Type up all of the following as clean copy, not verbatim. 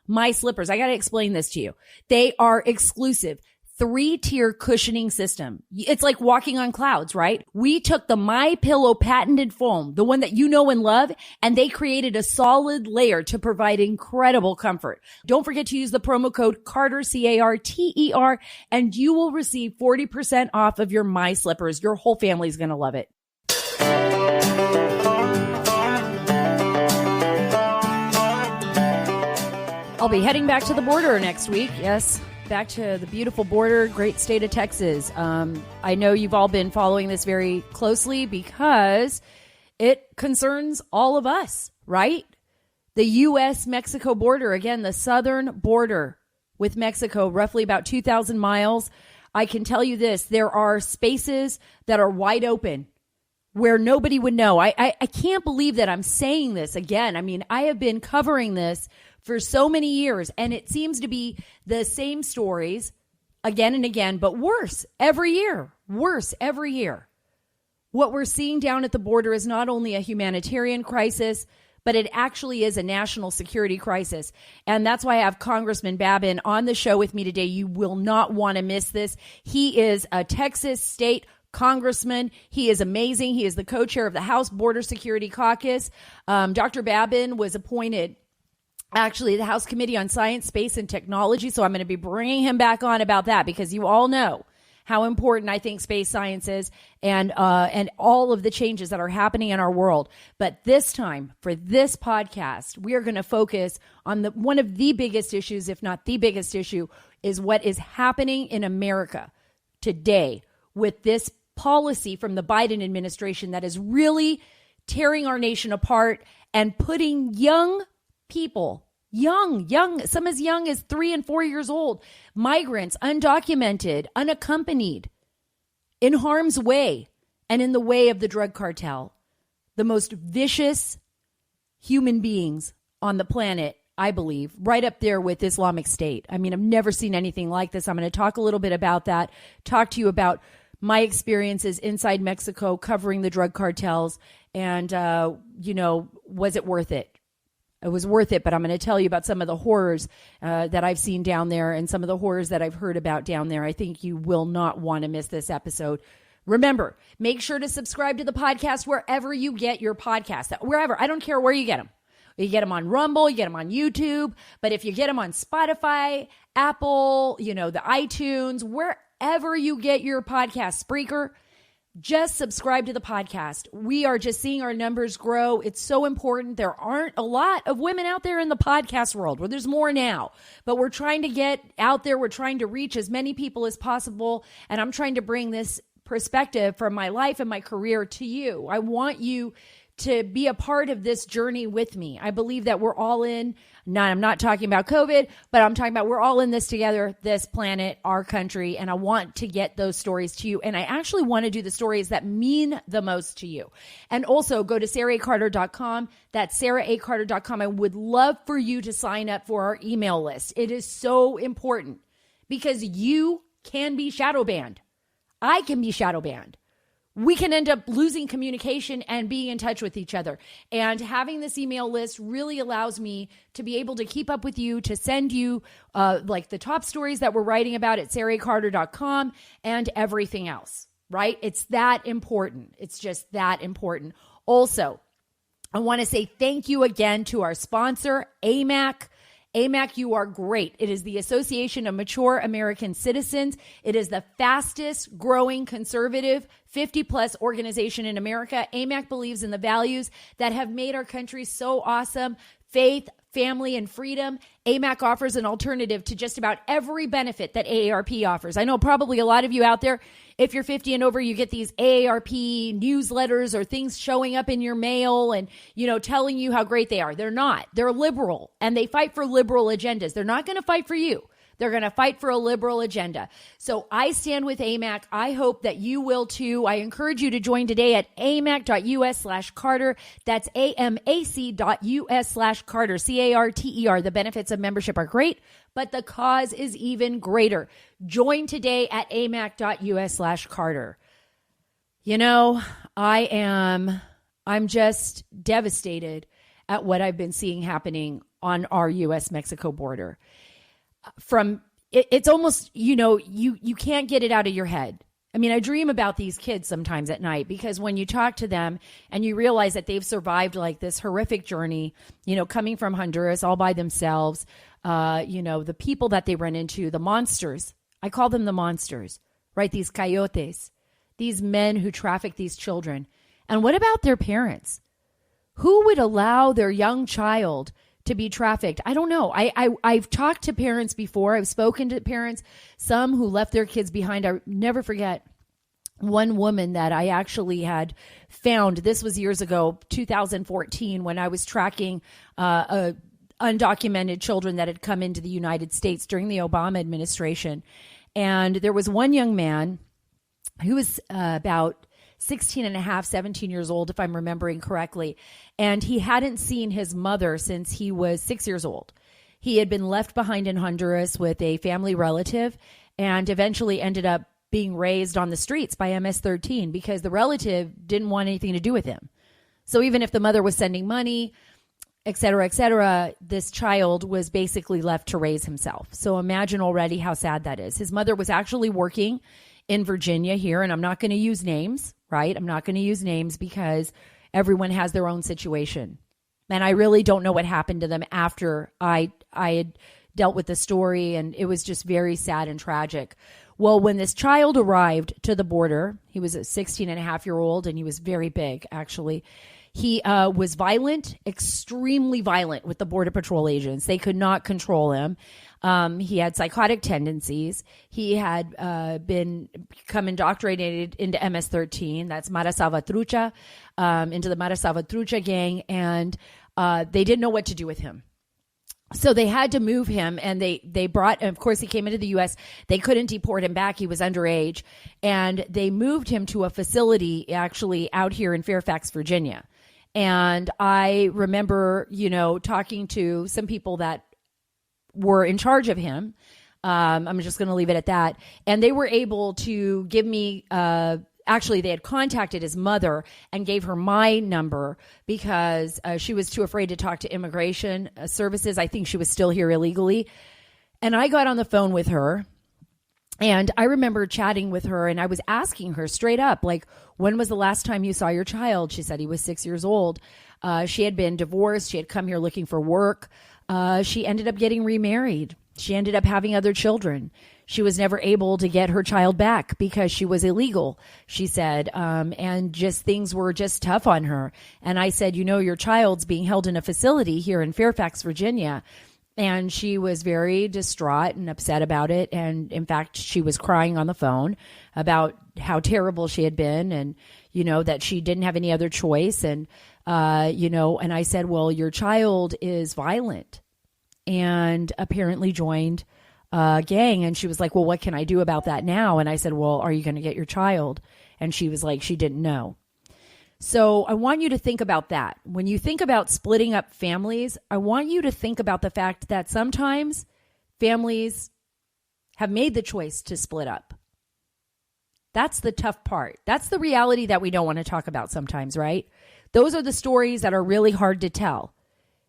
My Slippers. I got to explain this to you. They are exclusive. 3-tier cushioning system. It's like walking on clouds, right? We took the My Pillow patented foam, the one that you know and love, and they created a solid layer to provide incredible comfort. Don't forget to use the promo code Carter, CARTER, and you will receive 40% off of your My Slippers. Your whole family's going to love it. I'll be heading back to the border next week. Yes. Back to the beautiful border, great state of Texas. I know you've all been following this very closely because it concerns all of us, right? The U.S.-Mexico border, again, the southern border with Mexico, roughly about 2,000 miles. I can tell you this, there are spaces that are wide open where nobody would know. I can't believe that I'm saying this again. I mean, I have been covering this for so many years, and it seems to be the same stories again and again, but worse every year. Worse every year. What we're seeing down at the border is not only a humanitarian crisis, but it actually is a national security crisis. And that's why I have Congressman Babin on the show with me today. You will not want to miss this. He is a Texas state congressman. He is amazing. He is the co-chair of the House Border Security Caucus. Dr. Babin was appointed actually the House Committee on Science, Space, and Technology. So I'm going to be bringing him back on about that because you all know how important I think space science is and all of the changes that are happening in our world. But this time for this podcast, we are going to focus on one of the biggest issues, if not the biggest issue, is what is happening in America today with this policy from the Biden administration that is really tearing our nation apart and putting young people, some as young as 3 and 4 years old, migrants, undocumented, unaccompanied, in harm's way and in the way of the drug cartel, the most vicious human beings on the planet, I believe, right up there with Islamic State. I mean, I've never seen anything like this. I'm going to talk a little bit about that, talk to you about my experiences inside Mexico covering the drug cartels and, was it worth it? It was worth it, but I'm going to tell you about some of the horrors that I've seen down there and some of the horrors that I've heard about down there. I think you will not want to miss this episode. Remember, make sure to subscribe to the podcast wherever you get your podcast. Wherever. I don't care where you get them. You get them on Rumble, you get them on YouTube, but if you get them on Spotify, Apple, the iTunes, wherever you get your podcast, Spreaker, just subscribe to the podcast. We are just seeing our numbers grow. It's so important. There aren't a lot of women out there in the podcast world. Well, there's more now, but we're trying to get out there. We're trying to reach as many people as possible. And I'm trying to bring this perspective from my life and my career to you. I want you to be a part of this journey with me. I believe that we're all in. I'm not talking about COVID, but I'm talking about we're all in this together, this planet, our country, and I want to get those stories to you. And I actually want to do the stories that mean the most to you. And also go to SaraACarter.com. That's SaraACarter.com. I would love for you to sign up for our email list. It is so important because you can be shadow banned. I can be shadow banned. We can end up losing communication and being in touch with each other. And having this email list really allows me to be able to keep up with you, to send you like the top stories that we're writing about at SaraACarter.com and everything else, right? It's that important. It's just that important. Also, I want to say thank you again to our sponsor, AMAC. AMAC, you are great. It is the Association of Mature American Citizens. It is the fastest growing conservative 50-plus organization in America. AMAC believes in the values that have made our country so awesome: faith, family, and freedom. AMAC offers an alternative to just about every benefit that AARP offers. I know probably a lot of you out there, if you're 50 and over, you get these AARP newsletters or things showing up in your mail and, telling you how great they are. They're not. They're liberal, and they fight for liberal agendas. They're not going to fight for you. They're going to fight for a liberal agenda. So I stand with AMAC. I hope that you will too. I encourage you to join today at amac.us/Carter. That's amac.us/Carter, CARTER. The benefits of membership are great, but the cause is even greater. Join today at amac.us/Carter. I'm just devastated at what I've been seeing happening on our U.S.-Mexico border. It's almost, you can't get it out of your head. I mean, I dream about these kids sometimes at night, because when you talk to them and you realize that they've survived like this horrific journey, coming from Honduras all by themselves, the people that they run into, the monsters, I call them the monsters, right? These coyotes, these men who traffic these children. And what about their parents? Who would allow their young child to be trafficked? I don't know. I've talked to parents before. I've spoken to parents, some who left their kids behind. I never forget one woman that I actually had found. This was years ago, 2014, when I was tracking undocumented children that had come into the United States during the Obama administration. And there was one young man who was about 16 and a half, 17 years old, if I'm remembering correctly. And he hadn't seen his mother since he was 6 years old. He had been left behind in Honduras with a family relative and eventually ended up being raised on the streets by MS-13 because the relative didn't want anything to do with him. So even if the mother was sending money, et cetera, this child was basically left to raise himself. So imagine already how sad that is. His mother was actually working in Virginia here, and I'm not going to use names, right? I'm not going to use names because everyone has their own situation. And I really don't know what happened to them after I had dealt with the story, and it was just very sad and tragic. Well, when this child arrived to the border, he was a 16-and-a-half-year-old, and he was very big, actually. He was violent, extremely violent with the Border Patrol agents. They could not control him. He had psychotic tendencies. He had become indoctrinated into MS-13. That's Mara Salvatrucha, into the Mara Salvatrucha gang. And they didn't know what to do with him. So they had to move him, and they brought, of course, he came into the U.S. They couldn't deport him back. He was underage. And they moved him to a facility actually out here in Fairfax, Virginia. And I remember, talking to some people that were in charge of him. I'm just going to leave it at that. And they were able to give me, actually, they had contacted his mother and gave her my number because she was too afraid to talk to immigration services. I think she was still here illegally. And I got on the phone with her. And I remember chatting with her, and I was asking her straight up, like, when was the last time you saw your child? She said he was 6 years old. She had been divorced. She had come here looking for work. She ended up getting remarried. She ended up having other children. She was never able to get her child back because she was illegal, she said, and just things were just tough on her. And I said, your child's being held in a facility here in Fairfax, Virginia. And she was very distraught and upset about it. And in fact, she was crying on the phone about how terrible she had been and, that she didn't have any other choice. And, and I said, well, your child is violent and apparently joined a gang. And she was like, well, what can I do about that now? And I said, well, are you going to get your child? And she was like, she didn't know. So I want you to think about that. When you think about splitting up families, I want you to think about the fact that sometimes families have made the choice to split up. That's the tough part. That's the reality that we don't want to talk about sometimes, right? Those are the stories that are really hard to tell.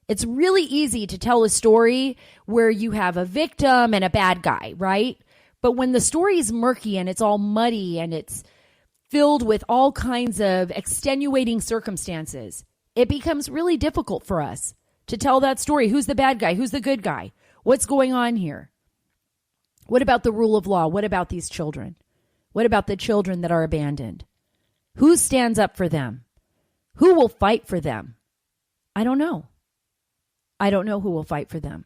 It's really easy to tell a story where you have a victim and a bad guy, right? But when the story is murky and it's all muddy and it's filled with all kinds of extenuating circumstances, it becomes really difficult for us to tell that story. Who's the bad guy? Who's the good guy? What's going on here? What about the rule of law? What about these children? What about the children that are abandoned? Who stands up for them? Who will fight for them? I don't know. I don't know who will fight for them.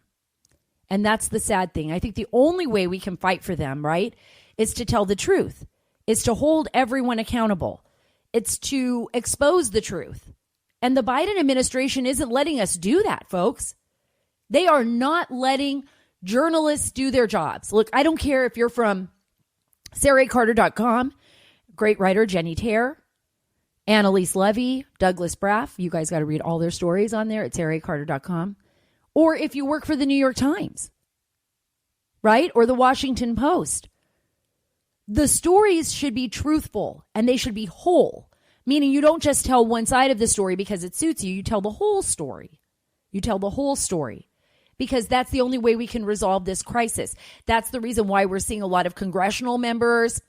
And that's the sad thing. I think the only way we can fight for them, right, is to tell the truth. Is to hold everyone accountable. It's to expose the truth. And the Biden administration isn't letting us do that, folks. They are not letting journalists do their jobs. Look, I don't care if you're from SaraCarter.com, great writer Jenny Terre, Annalise Levy, Douglas Braff. You guys got to read all their stories on there at SaraCarter.com. Or if you work for the New York Times, right? Or the Washington Post. The stories should be truthful and they should be whole, meaning you don't just tell one side of the story because it suits you. You tell the whole story. You tell the whole story, because that's the only way we can resolve this crisis. That's the reason why we're seeing a lot of congressional members,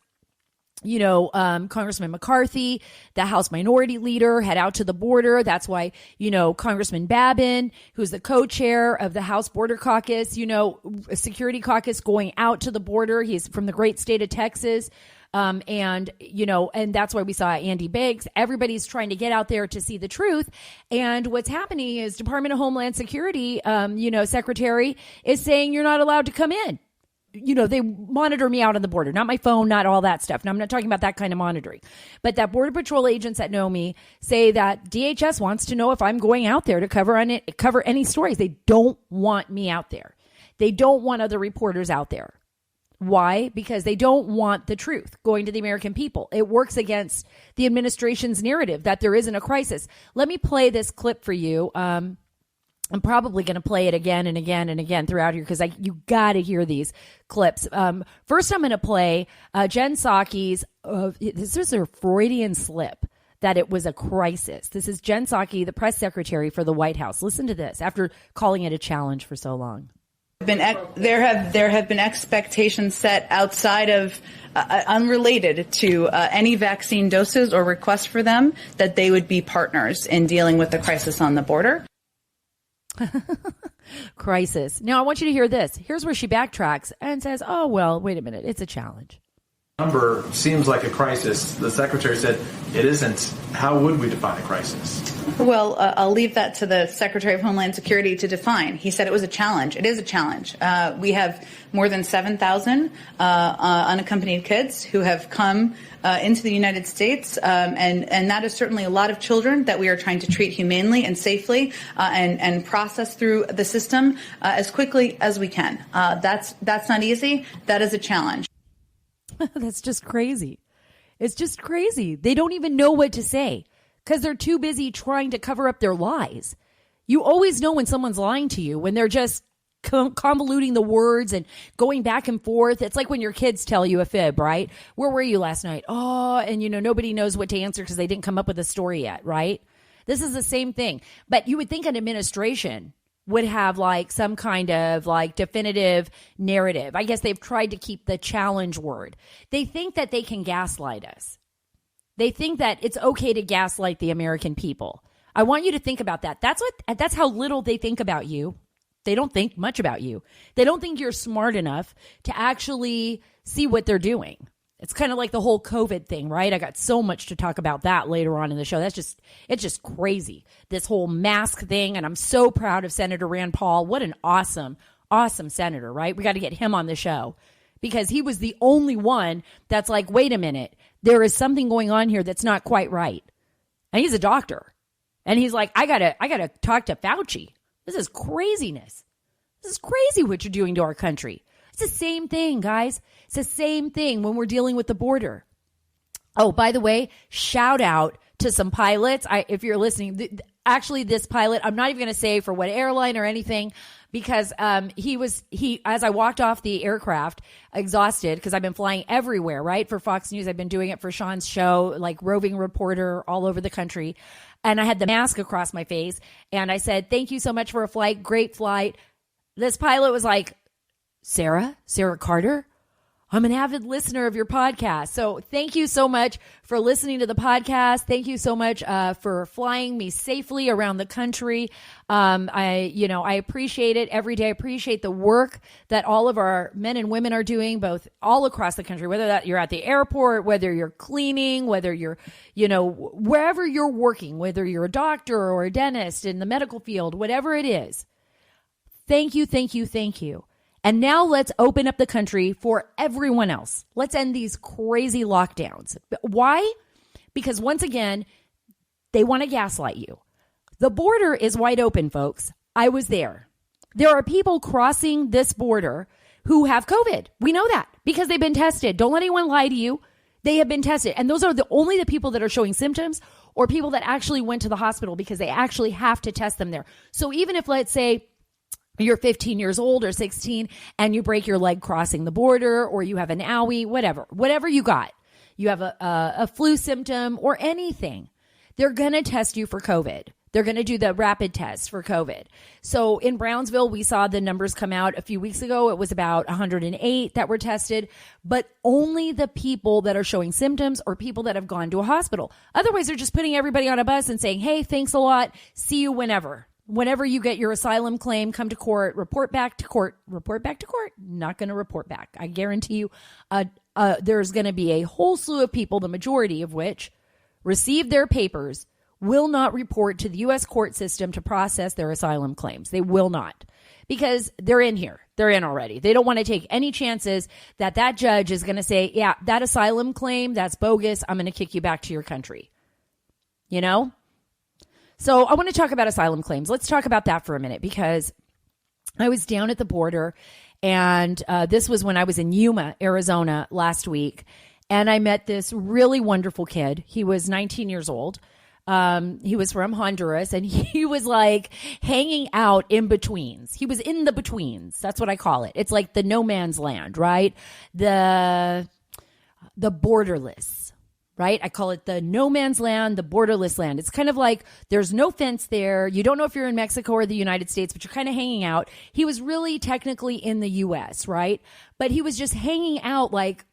Congressman McCarthy, the House Minority Leader, head out to the border. That's why, Congressman Babin, who's the co-chair of the House Border Caucus, Security Caucus, going out to the border. He's from the great state of Texas. And that's why we saw Andy Biggs. Everybody's trying to get out there to see the truth. And what's happening is Department of Homeland Security, Secretary is saying you're not allowed to come in. They monitor me out on the border, not my phone, not all that stuff. Now, I'm not talking about that kind of monitoring, but that Border Patrol agents that know me say that DHS wants to know if I'm going out there to cover any stories. They don't want me out there. They don't want other reporters out there. Why? Because they don't want the truth going to the American people. It works against the administration's narrative that there isn't a crisis. Let me play this clip for you. I'm probably going to play it again and again and again throughout here because you got to hear these clips. First, I'm going to play Jen Psaki's, this is her Freudian slip, that it was a crisis. This is Jen Psaki, the press secretary for the White House. Listen to this after calling it a challenge for so long. There have been expectations set outside of unrelated to any vaccine doses or requests for them that they would be partners in dealing with the crisis on the border. Crisis. Now, I want you to hear this. Here's where she backtracks and says, oh, well, wait a minute. It's a challenge. Number seems like a crisis. The secretary said it isn't. How would we define a crisis? Well, I'll leave that to the Secretary of Homeland Security to define. He said it was a challenge. It is a challenge. We have more than 7,000 unaccompanied kids who have come into the United States, and that is certainly a lot of children that we are trying to treat humanely and safely and process through the system as quickly as we can. That's not easy. That is a challenge. That's just crazy. It's just crazy. They don't even know what to say because they're too busy trying to cover up their lies. You always know when someone's lying to you, when they're just convoluting the words and going back and forth. It's like when your kids tell you a fib, right? Where were you last night? Oh, and nobody knows what to answer because they didn't come up with a story yet, right? This is the same thing. But you would think an administration would have like some kind of like definitive narrative. I guess they've tried to keep the challenge word. They think that they can gaslight us. They think that it's okay to gaslight the American people. I want you to think about that. That's how little they think about you. They don't think much about you. They don't think you're smart enough to actually see what they're doing. It's kind of like the whole COVID thing, right? I got so much to talk about that later on in the show. It's just crazy, this whole mask thing. And I'm so proud of Senator Rand Paul. What an awesome, awesome senator, right? We got to get him on the show because he was the only one that's like, wait a minute, there is something going on here that's not quite right. And he's a doctor. And he's like, I gotta talk to Fauci. This is craziness. This is crazy what you're doing to our country. It's the same thing, guys. It's the same thing when we're dealing with the border. Oh, by the way, shout out to some pilots. If you're listening, actually this pilot, I'm not even going to say for what airline or anything, because he as I walked off the aircraft, exhausted because I've been flying everywhere, right? For Fox News, I've been doing it for Sean's show, like roving reporter all over the country. And I had the mask across my face. And I said, thank you so much for a flight. Great flight. This pilot was like, Sara Carter, I'm an avid listener of your podcast. So thank you so much for listening to the podcast. Thank you so much for flying me safely around the country. I appreciate it every day. I appreciate the work that all of our men and women are doing, both all across the country, whether that you're at the airport, whether you're cleaning, whether you're, wherever you're working, whether you're a doctor or a dentist in the medical field, whatever it is. Thank you, thank you, thank you. And now let's open up the country for everyone else. Let's end these crazy lockdowns. Why? Because once again, they want to gaslight you. The border is wide open, folks. I was there. There are people crossing this border who have COVID. We know that because they've been tested. Don't let anyone lie to you. They have been tested. And those are only the people that are showing symptoms or people that actually went to the hospital because they actually have to test them there. So even if, let's say, you're 15 years old or 16 and you break your leg crossing the border or you have an owie, whatever you got, you have a flu symptom or anything, they're going to test you for COVID They're going to do the rapid test for COVID. So in Brownsville, we saw the numbers come out a few weeks ago. It was about 108 that were tested, but only the people that are showing symptoms or people that have gone to a hospital. Otherwise, they're just putting everybody on a bus and saying, hey, thanks a lot. See you whenever. Whenever you get your asylum claim, come to court, report back to court, not going to report back. I guarantee you there's going to be a whole slew of people, the majority of which received their papers, will not report to the U.S. court system to process their asylum claims. They will not, because they're in here. They're in already. They don't want to take any chances that that judge is going to say, yeah, that asylum claim, that's bogus. I'm going to kick you back to your country. You know? So I want to talk about asylum claims. Let's talk about that for a minute, because I was down at the border, and this was when I was in Yuma, Arizona last week, and I met this really wonderful kid. He was 19 years old. He was from Honduras, and he was like hanging out in betweens. He was in the betweens. That's what I call it. It's like the no man's land, right? The borderless, right? I call it the no man's land, the borderless land. It's kind of like there's no fence there. You don't know if you're in Mexico or the United States, but you're kind of hanging out. He was really technically in the U.S., right? But he was just hanging out like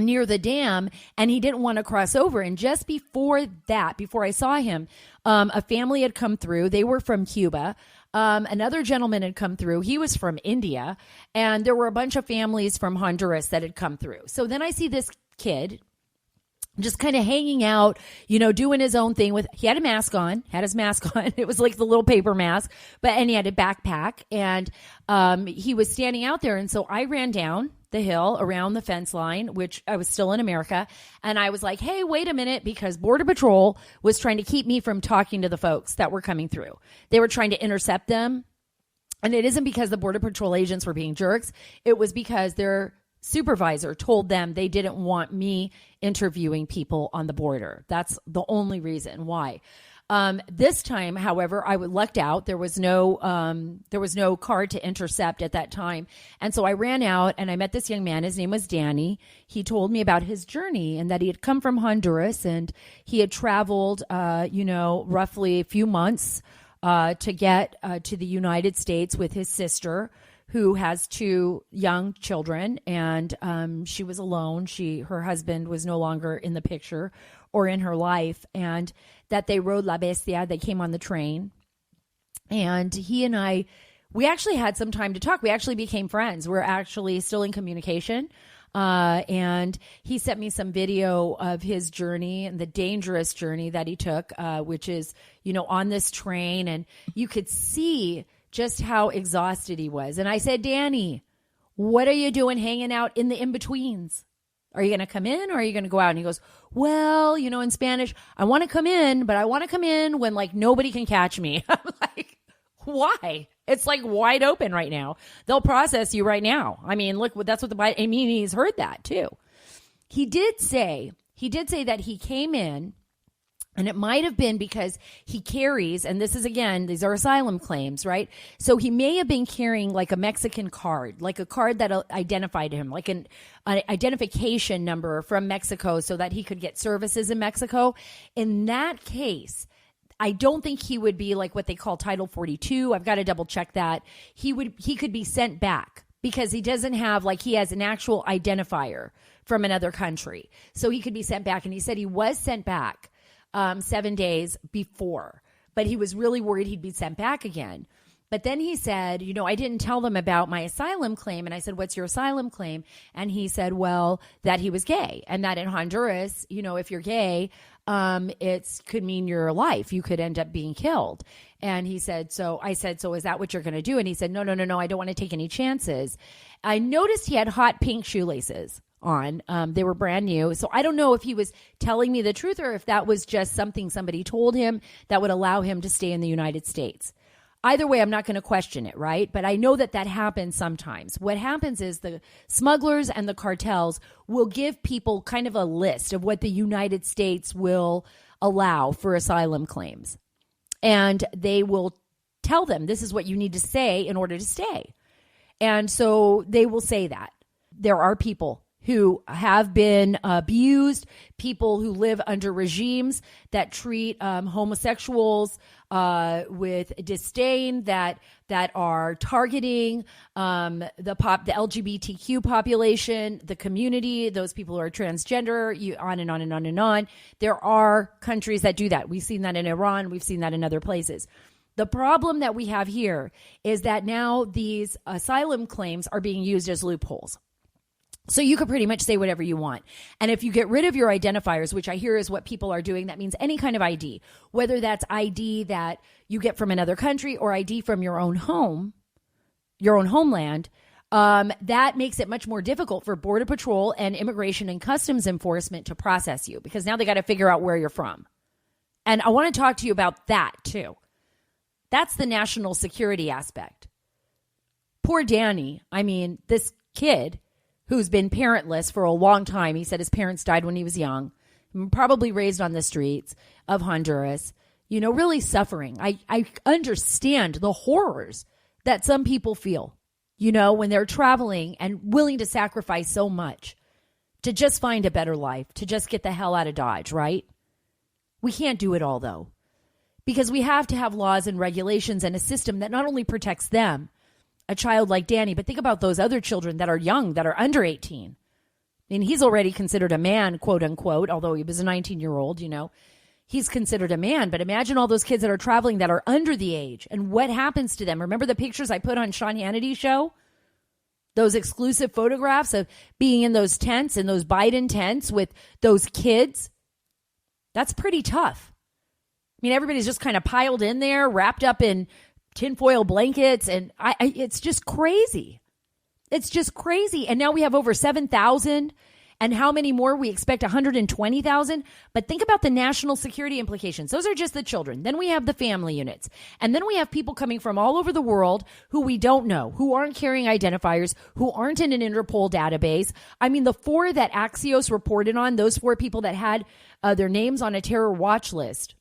near the dam, and he didn't want to cross over. And just before that, before I saw him, a family had come through. They were from Cuba. Another gentleman had come through. He was from India, and there were a bunch of families from Honduras that had come through. So then I see this kid just kind of hanging out, you know, doing his own thing he had his mask on. It was like the little paper mask, and he had a backpack, and he was standing out there. And so I ran down the hill around the fence line, which I was still in America. And I was like, hey, wait a minute, because Border Patrol was trying to keep me from talking to the folks that were coming through. They were trying to intercept them. And it isn't because the Border Patrol agents were being jerks. It was because their supervisor told them they didn't want me interviewing people on the border. That's the only reason why. This time, however, I lucked out. There was no car to intercept at that time. And so I ran out and I met this young man. His name was Danny. He told me about his journey and that he had come from Honduras, and he had traveled, roughly a few months, to get, to the United States with his sister, who has 2 young children, and she was alone. Her husband was no longer in the picture or in her life, and that they rode La Bestia. They came on the train, and he and I, we actually had some time to talk. We actually became friends. We're actually still in communication. And he sent me some video of his journey and the dangerous journey that he took, which is, on this train, and you could see just how exhausted he was. And I said, Danny, what are you doing hanging out in the in-betweens? Are you going to come in or are you going to go out? And he goes, well, in Spanish, I want to come in, but I want to come in when nobody can catch me. I'm like, why? It's wide open right now. They'll process you right now. I mean, look, that's what he's heard that too. He did say that he came in, and it might have been because he carries, and this is, again, these are asylum claims, right? So he may have been carrying a Mexican card, a card that identified him, an identification number from Mexico so that he could get services in Mexico. In that case, I don't think he would be what they call Title 42. I've got to double check that. He could be sent back because he doesn't have, he has an actual identifier from another country. So he could be sent back. And he said he was sent back 7 days before, but he was really worried he'd be sent back again. But then he said, I didn't tell them about my asylum claim. And I said, what's your asylum claim? And he said, well, that he was gay, and that in Honduras, if you're gay, it could mean your life. You could end up being killed. And he said, so I said, so is that what you're going to do? And he said, no, I don't want to take any chances. I noticed he had hot pink shoelaces on. They were brand new. So I don't know if he was telling me the truth or if that was just something somebody told him that would allow him to stay in the United States. Either way, I'm not going to question it, right? But I know that happens sometimes. What happens is the smugglers and the cartels will give people kind of a list of what the United States will allow for asylum claims. And they will tell them, this is what you need to say in order to stay. And so they will say that. There are people who have been abused, people who live under regimes that treat homosexuals with disdain that are targeting the LGBTQ population, the community, those people who are transgender, on and on and on and on. There are countries that do that. We've seen that in Iran. We've seen that in other places. The problem that we have here is that now these asylum claims are being used as loopholes. So you could pretty much say whatever you want. And if you get rid of your identifiers, which I hear is what people are doing, that means any kind of ID, whether that's ID that you get from another country or ID from your own home, your own homeland, that makes it much more difficult for Border Patrol and Immigration and Customs Enforcement to process you, because now they got to figure out where you're from. And I want to talk to you about that too. That's the national security aspect. Poor Danny, this kid who's been parentless for a long time. He said his parents died when he was young, probably raised on the streets of Honduras, really suffering. I understand the horrors that some people feel, when they're traveling and willing to sacrifice so much to just find a better life, to just get the hell out of Dodge, right? We can't do it all, though, because we have to have laws and regulations and a system that not only protects them, a child like Danny, but think about those other children that are young, that are under 18. He's already considered a man, quote unquote, although he was a 19-year-old, he's considered a man. But imagine all those kids that are traveling that are under the age and what happens to them. Remember the pictures I put on Sean Hannity's show? Those exclusive photographs of being in those tents, in those Biden tents with those kids. That's pretty tough. Everybody's just kind of piled in there, wrapped up in tinfoil blankets, and it's just crazy. It's just crazy. And now we have over 7,000, and how many more? We expect 120,000. But think about the national security implications. Those are just the children. Then we have the family units. And then we have people coming from all over the world who we don't know, who aren't carrying identifiers, who aren't in an Interpol database. the 4 that Axios reported on, those 4 people that had their names on a terror watch list,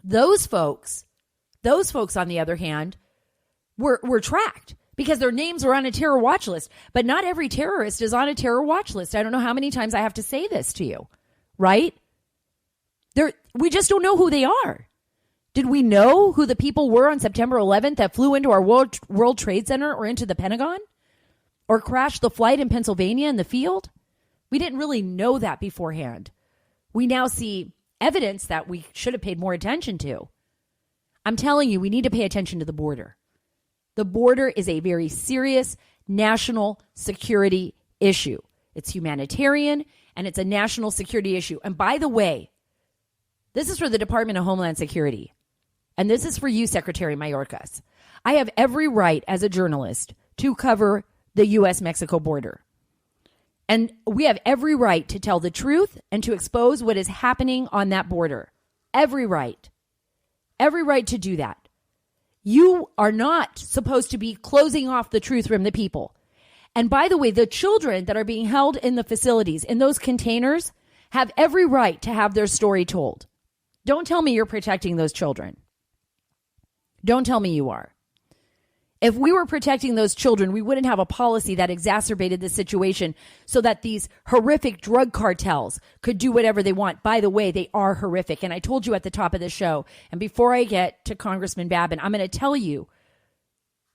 those folks, on the other hand, were tracked because their names were on a terror watch list. But not every terrorist is on a terror watch list. I don't know how many times I have to say this to you, right? We just don't know who they are. Did we know who the people were on September 11th that flew into our World Trade Center or into the Pentagon or crashed the flight in Pennsylvania in the field? We didn't really know that beforehand. We now see evidence that we should have paid more attention to. I'm telling you, we need to pay attention to the border. The border is a very serious national security issue. It's humanitarian, and it's a national security issue. And by the way, this is for the Department of Homeland Security. And this is for you, Secretary Mayorkas. I have every right as a journalist to cover the U.S.-Mexico border. And we have every right to tell the truth and to expose what is happening on that border. Every right. Every right to do that. You are not supposed to be closing off the truth from the people. And by the way, the children that are being held in the facilities, in those containers, have every right to have their story told. Don't tell me you're protecting those children. Don't tell me you are. If we were protecting those children, we wouldn't have a policy that exacerbated the situation so that these horrific drug cartels could do whatever they want. By the way, they are horrific. And I told you at the top of the show, and before I get to Congressman Babin, I'm going to tell you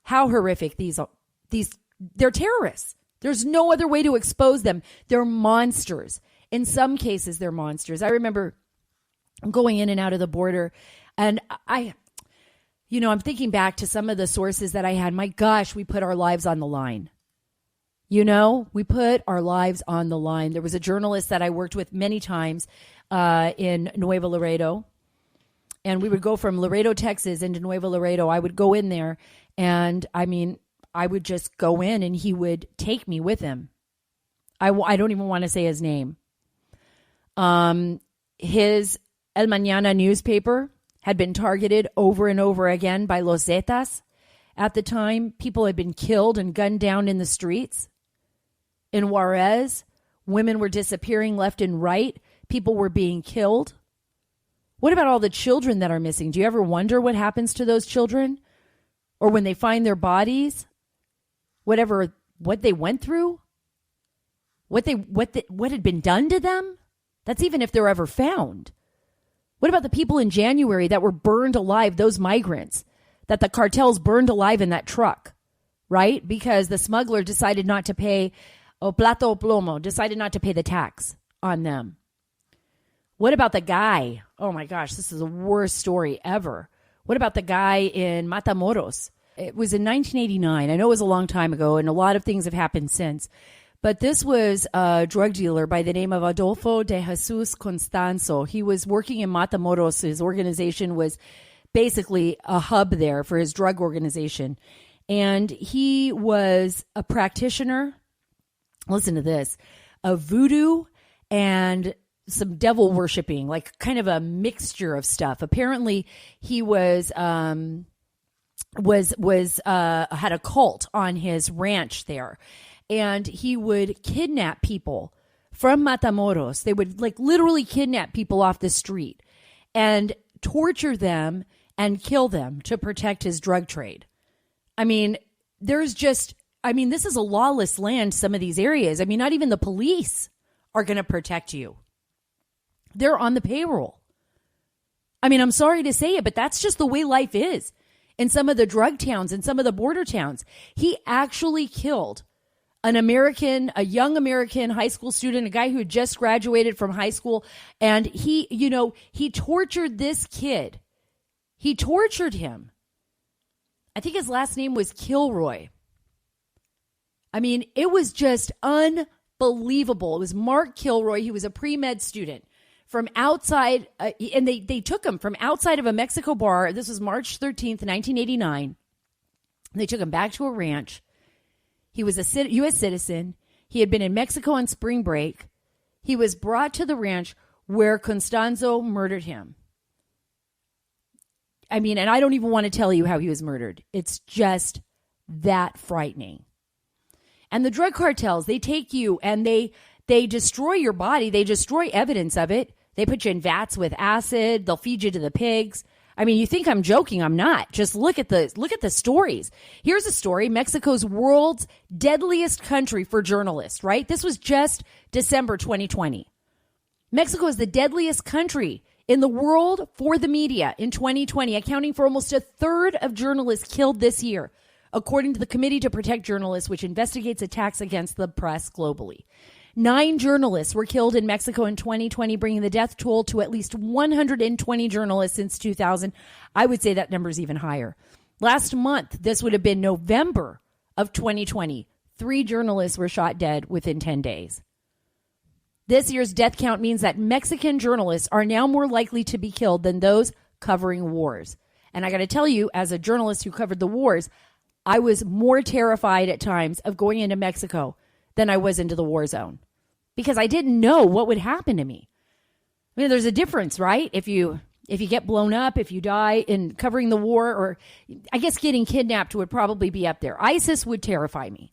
how horrific they're terrorists. There's no other way to expose them. They're monsters. In some cases, they're monsters. I remember going in and out of the border, and I'm thinking back to some of the sources that I had. My gosh, we put our lives on the line. We put our lives on the line. There was a journalist that I worked with many times in Nuevo Laredo. And we would go from Laredo, Texas into Nuevo Laredo. I would go in there and I would just go in and he would take me with him. I don't even want to say his name. His El Mañana newspaper had been targeted over and over again by Los Zetas. At the time, people had been killed and gunned down in the streets. In Juarez, women were disappearing left and right. People were being killed. What about all the children that are missing? Do you ever wonder what happens to those children? Or when they find their bodies? What they went through? What had been done to them? That's even if they're ever found. What about the people in January that were burned alive, those migrants that the cartels burned alive in that truck, right? Because the smuggler decided not to pay, plato plomo, decided not to pay the tax on them. What about the guy? Oh my gosh, this is the worst story ever. What about the guy in Matamoros? It was in 1989. I know it was a long time ago, and a lot of things have happened since. But this was a drug dealer by the name of Adolfo de Jesus Constanzo. He was working in Matamoros. His organization was basically a hub there for his drug organization. And he was a practitioner, listen to this, of voodoo and some devil worshiping, like kind of a mixture of stuff. Apparently he had a cult on his ranch there. And he would kidnap people from Matamoros. They would like literally kidnap people off the street and torture them and kill them to protect his drug trade. I mean, this is a lawless land, some of these areas. I mean, not even the police are going to protect you. They're on the payroll. I mean, I'm sorry to say it, but that's just the way life is in some of the drug towns and some of the border towns. He actually killed a young American high school student, a guy who had just graduated from high school. And he tortured this kid. He tortured him. I think his last name was Kilroy. I mean, it was just unbelievable. It was Mark Kilroy. He was a pre-med student from outside, and they took him from outside of a Mexico bar. This was March 13th, 1989. They took him back to a ranch. He was a U.S. citizen. He had been in Mexico on spring break. He was brought to the ranch where Constanzo murdered him. I mean, and I don't even want to tell you how he was murdered. It's just that frightening. And the drug cartels, they take you and they destroy your body. They destroy evidence of it. They put you in vats with acid. They'll feed you to the pigs. I mean, you think I'm joking. I'm not. Just look at the stories. Here's a story. Mexico's world's deadliest country for journalists, right? This was just December 2020. Mexico is the deadliest country in the world for the media in 2020, accounting for almost a third of journalists killed this year, according to the Committee to Protect Journalists, which investigates attacks against the press globally. 9 journalists were killed in Mexico in 2020, bringing the death toll to at least 120 journalists since 2000. I would say that number is even higher. Last month, this would have been November of 2020. 3 journalists were shot dead within 10 days. This year's death count means that Mexican journalists are now more likely to be killed than those covering wars. And I got to tell you, as a journalist who covered the wars, I was more terrified at times of going into Mexico than I was into the war zone, because I didn't know what would happen to me. I mean, there's a difference, right? If you get blown up, if you die in covering the war, or I guess getting kidnapped would probably be up there. ISIS would terrify me.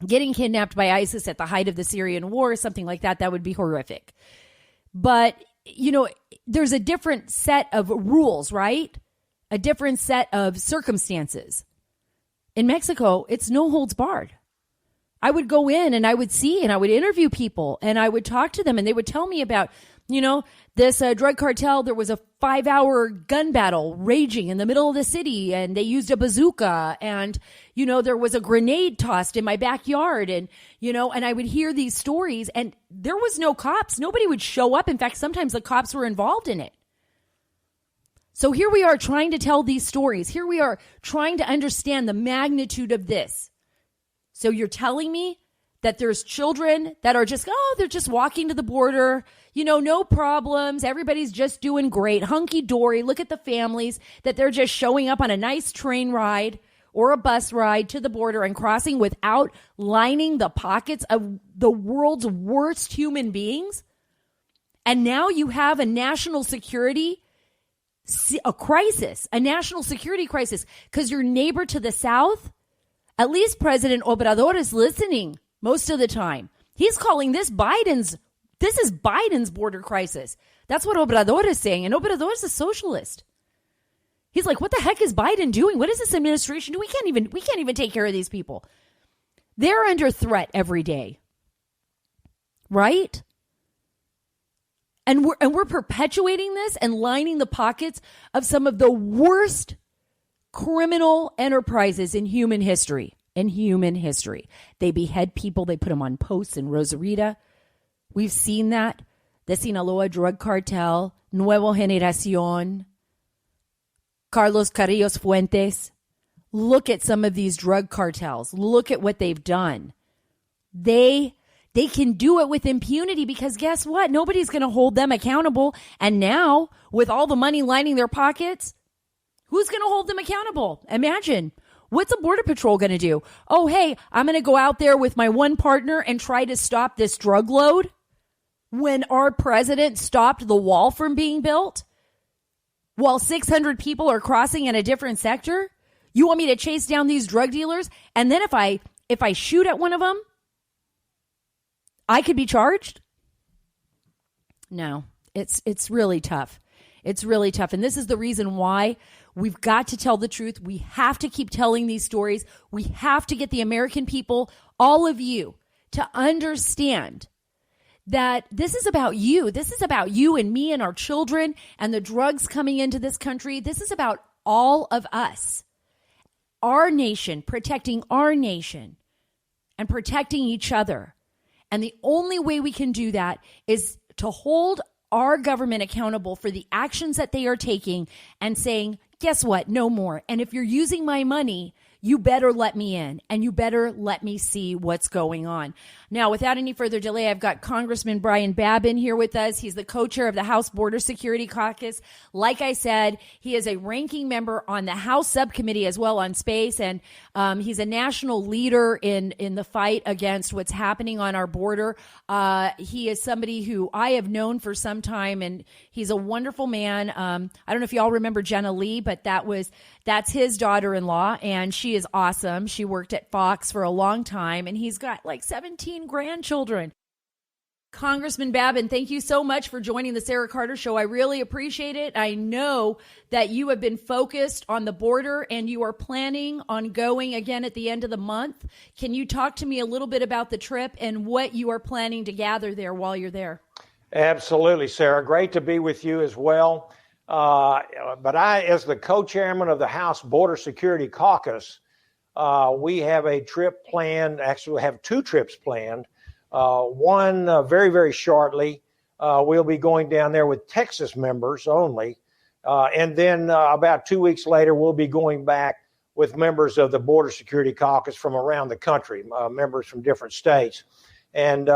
Getting kidnapped by ISIS at the height of the Syrian war, something like that, that would be horrific. But, there's a different set of rules, right? A different set of circumstances. In Mexico, it's no holds barred. I would go in and I would see and I would interview people and I would talk to them and they would tell me about, this drug cartel. There was a 5-hour gun battle raging in the middle of the city and they used a bazooka and, there was a grenade tossed in my backyard and I would hear these stories and there was no cops. Nobody would show up. In fact, sometimes the cops were involved in it. So here we are trying to tell these stories. Here we are trying to understand the magnitude of this. So you're telling me that there's children that are they're just walking to the border, no problems. Everybody's just doing great, hunky-dory. Look at the families that they're just showing up on a nice train ride or a bus ride to the border and crossing without lining the pockets of the world's worst human beings. And now you have a national security crisis, a national security crisis, because your neighbor to the south, at least President Obrador is listening most of the time. He's calling this is Biden's border crisis. That's what Obrador is saying. And Obrador is a socialist. He's like, what the heck is Biden doing? What is this administration doing? We can't even take care of these people. They're under threat every day. Right? And we're perpetuating this and lining the pockets of some of the worst criminal enterprises in human history. They behead people. They put them on posts in Rosarita. We've seen that. The Sinaloa drug cartel, Nuevo Generación, Carlos Carrillos Fuentes. Look at some of these drug cartels. Look at what they've done. They can do it with impunity because guess what? Nobody's going to hold them accountable. And now, with all the money lining their pockets, who's going to hold them accountable? Imagine. What's a Border Patrol going to do? Oh, hey, I'm going to go out there with my one partner and try to stop this drug load when our president stopped the wall from being built while 600 people are crossing in a different sector? You want me to chase down these drug dealers? And then if I shoot at one of them, I could be charged? No, it's really tough. It's really tough. And this is the reason why we've got to tell the truth. We have to keep telling these stories. We have to get the American people, all of you, to understand that this is about you. This is about you and me and our children and the drugs coming into this country. This is about all of us. Our nation, protecting our nation and protecting each other. And the only way we can do that is to hold our government accountable for the actions that they are taking and saying, guess what? No more. And if you're using my money, you better let me in and you better let me see what's going on. Now, without any further delay, I've got Congressman Brian Babin here with us. He's the co-chair of the House Border Security Caucus. Like I said, he is a ranking member on the House subcommittee as well on space. And he's a national leader in the fight against what's happening on our border. He is somebody who I have known for some time, and he's a wonderful man. I don't know if y'all remember Jenna Lee, but that's his daughter-in-law, and she is awesome. She worked at Fox for a long time, and he's got like 17 grandchildren. Congressman Babin, thank you so much for joining the Sara Carter Show. I really appreciate it. I know that you have been focused on the border, and you are planning on going again at the end of the month. Can you talk to me a little bit about the trip and what you are planning to gather there while you're there? Absolutely, Sarah. Great to be with you as well. But I, as the co-chairman of the House Border Security Caucus, we have a trip planned. Actually, we have two trips planned. One very, very shortly. We'll be going down there with Texas members only. And then about 2 weeks later, we'll be going back with members of the Border Security Caucus from around the country, members from different states. And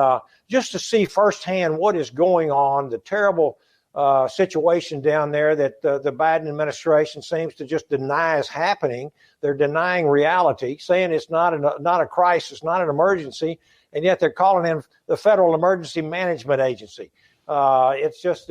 just to see firsthand what is going on, the terrible situation down there that the Biden administration seems to just deny is happening. They're denying reality, saying it's not a crisis, not an emergency, and yet they're calling in the Federal Emergency Management Agency. It's just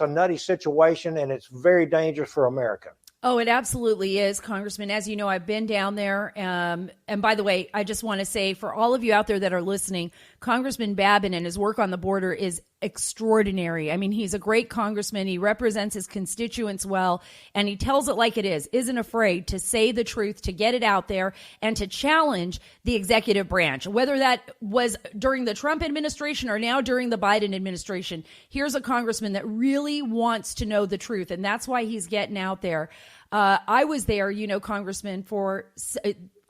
a nutty situation, and it's very dangerous for America. Oh, it absolutely is, Congressman. As you know, I've been down there. And by the way, I just want to say for all of you out there that are listening, Congressman Babin and his work on the border is extraordinary. I mean, he's a great congressman. He represents his constituents well, and he tells it like it is, isn't afraid to say the truth, to get it out there, and to challenge the executive branch, whether that was during the Trump administration or now during the Biden administration. Here's a congressman that really wants to know the truth, and that's why he's getting out there. I was there, Congressman,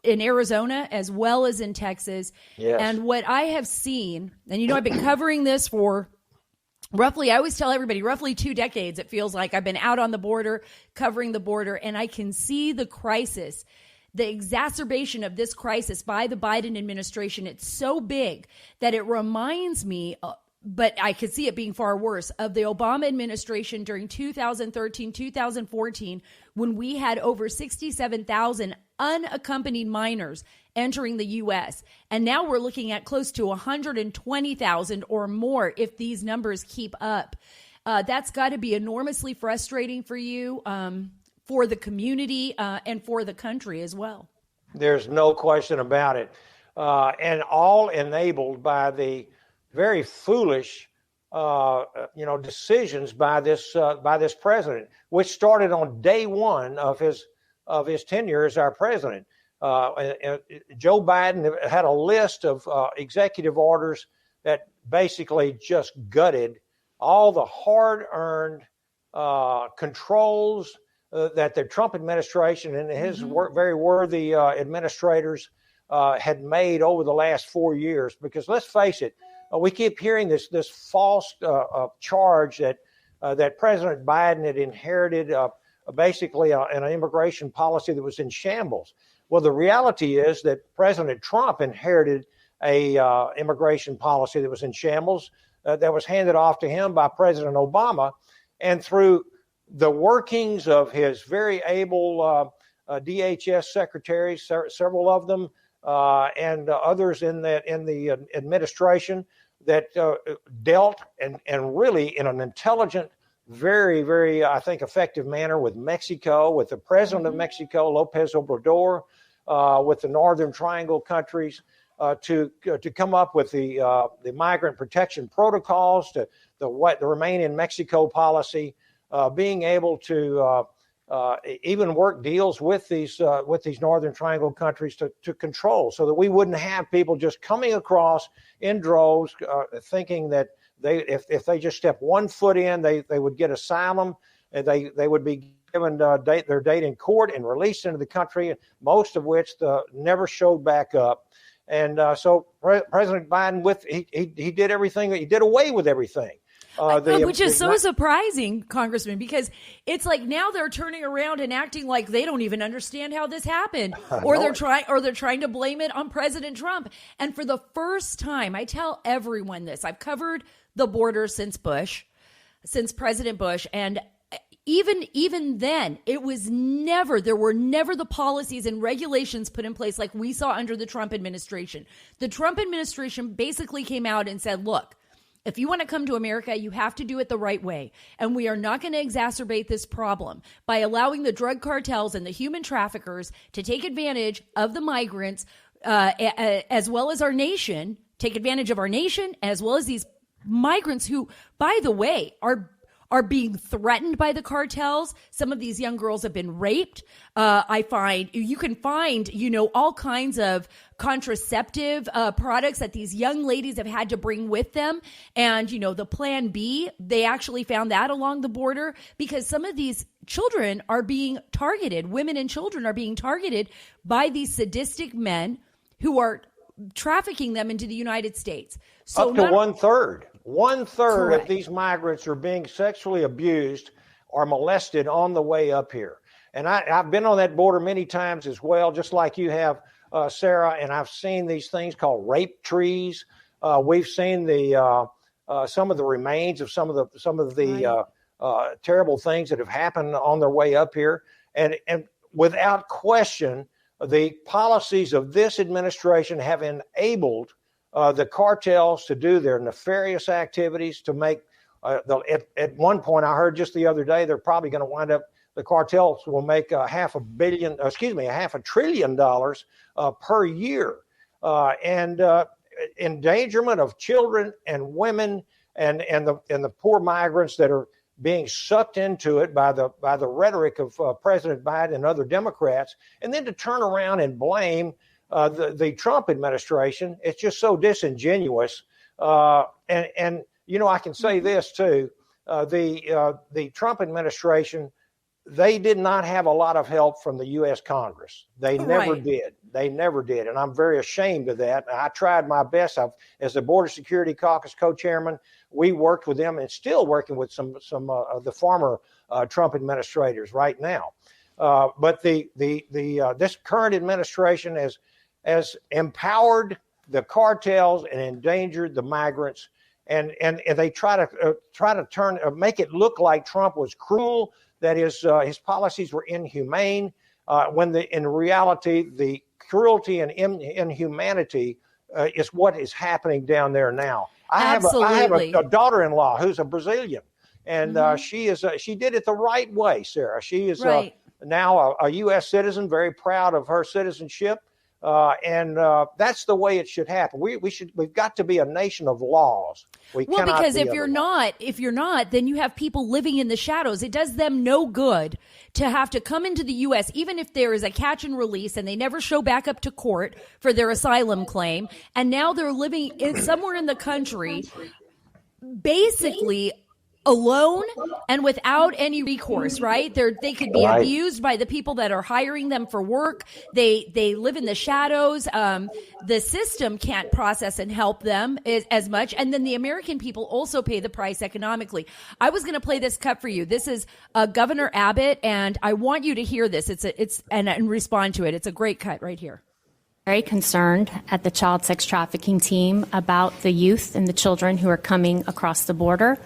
in Arizona as well as in Texas. Yes. And what I have seen, and I've been covering this for roughly, I always tell everybody, roughly 2 decades, it feels like I've been out on the border, covering the border, and I can see the crisis, the exacerbation of this crisis by the Biden administration. It's so big that it reminds me, but I could see it being far worse, of the Obama administration during 2013, 2014, when we had over 67,000 unaccompanied minors entering the U.S. And now we're looking at close to 120,000 or more if these numbers keep up. That's got to be enormously frustrating for you, for the community, and for the country as well. There's no question about it. And all enabled by the very foolish, decisions by this president, which started on day one of his tenure as our president. Joe Biden had a list of executive orders that basically just gutted all the hard-earned controls that the Trump administration and his very worthy administrators had made over the last 4 years. Because let's face it, we keep hearing this false charge that President Biden had inherited basically an immigration policy that was in shambles. Well, the reality is that President Trump inherited a immigration policy that was in shambles that was handed off to him by President Obama, and through the workings of his very able DHS secretaries, several of them, and others in the administration that dealt and really in an intelligent, very, very, I think, effective manner with Mexico, with the president of Mexico, Lopez Obrador, with the Northern Triangle countries, to come up with the migrant protection protocols, to the Remain in Mexico policy, being able to even work deals with these Northern Triangle countries to control, so that we wouldn't have people just coming across in droves, thinking that if they just step 1 foot in, they would get asylum, and they would be given their date in court and released into the country, most of which never showed back up. And so President Biden, he did everything. He did away with everything. Which is so surprising, Congressman, because it's like now they're turning around and acting like they don't even understand how this happened, or they're trying to blame it on President Trump. And for the first time, I tell everyone this: I've covered the border since President Bush, and even then, there were never the policies and regulations put in place like we saw under the Trump administration. The Trump administration basically came out and said, look, if you want to come to America, you have to do it the right way. And we are not going to exacerbate this problem by allowing the drug cartels and the human traffickers to take advantage of the migrants, as well as our nation, take advantage of our nation, as well as these migrants who, by the way, are being threatened by the cartels. Some of these young girls have been raped. You can find, all kinds of contraceptive products that these young ladies have had to bring with them. And, the Plan B, they actually found that along the border, because some of these children are being targeted. Women and children are being targeted by these sadistic men who are trafficking them into the United States. So up to one-third. One-third of these migrants are being sexually abused or molested on the way up here. And I've been on that border many times as well, just like you have, Sarah, and I've seen these things called rape trees. We've seen some of the remains of some of the terrible things that have happened on their way up here. And without question, the policies of this administration have enabled the cartels to do their nefarious activities, to make at one point, I heard just the other day, they're probably going to wind up, the cartels will make $500 billion per year, and endangerment of children and women and the poor migrants that are being sucked into it by the rhetoric of President Biden and other Democrats, and then to turn around and blame the Trump administration. It's just so disingenuous. And I can say this too: the Trump administration, they did not have a lot of help from the U.S. Congress. They never did. They never did, and I'm very ashamed of that. I tried my best. As the Border Security Caucus co-chairman, we worked with them and still working with some of the former Trump administrators right now. But this current administration has empowered the cartels and endangered the migrants, and they try to make it look like Trump was cruel, that his policies were inhumane, when in reality the cruelty and inhumanity is what is happening down there now. I have a daughter-in-law who's a Brazilian, and she did it the right way, Sarah. She is now a U.S. citizen, very proud of her citizenship. And that's the way it should happen. We've got to be a nation of laws. Because if you're not, then you have people living in the shadows. It does them no good to have to come into the U.S., even if there is a catch and release and they never show back up to court for their asylum claim. And now they're living somewhere in the country, basically alone and without any recourse, right? They could be abused by the people that are hiring them for work. They live in the shadows. The system can't process and help them as much. And then the American people also pay the price economically. I was going to play this cut for you. This is Governor Abbott, and I want you to hear this. And respond to it. It's a great cut right here. Very concerned at the child sex trafficking team about the youth and the children who are coming across the border.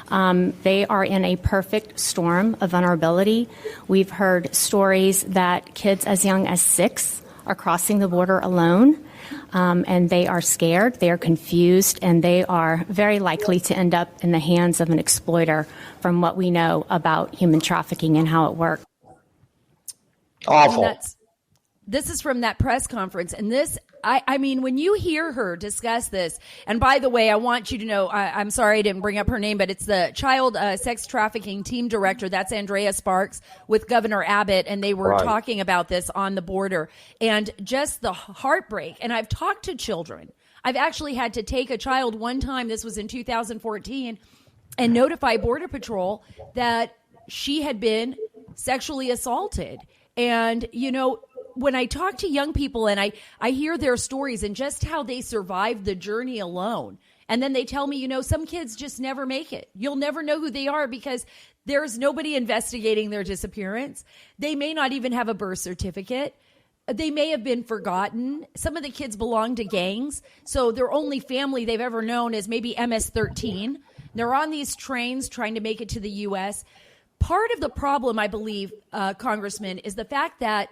They are in a perfect storm of vulnerability. We've heard stories that kids as young as 6 are crossing the border alone, and they are scared, they are confused, and they are very likely to end up in the hands of an exploiter from what we know about human trafficking and how it works. Awful. This is from that press conference. And this, I mean, when you hear her discuss this, and by the way, I want you to know, I'm sorry I didn't bring up her name, but it's the child sex trafficking team director. That's Andrea Sparks with Governor Abbott. And they were talking about this on the border and just the heartbreak. And I've talked to children. I've actually had to take a child one time, this was in 2014, and notify Border Patrol that she had been sexually assaulted. And, you know, when I talk to young people and I hear their stories and just how they survived the journey alone, and then they tell me, you know, some kids just never make it. You'll never know who they are because there's nobody investigating their disappearance. They may not even have a birth certificate. They may have been forgotten. Some of the kids belong to gangs, so their only family they've ever known is maybe MS-13. They're on these trains trying to make it to the U.S. Part of the problem, I believe, Congressman, is the fact that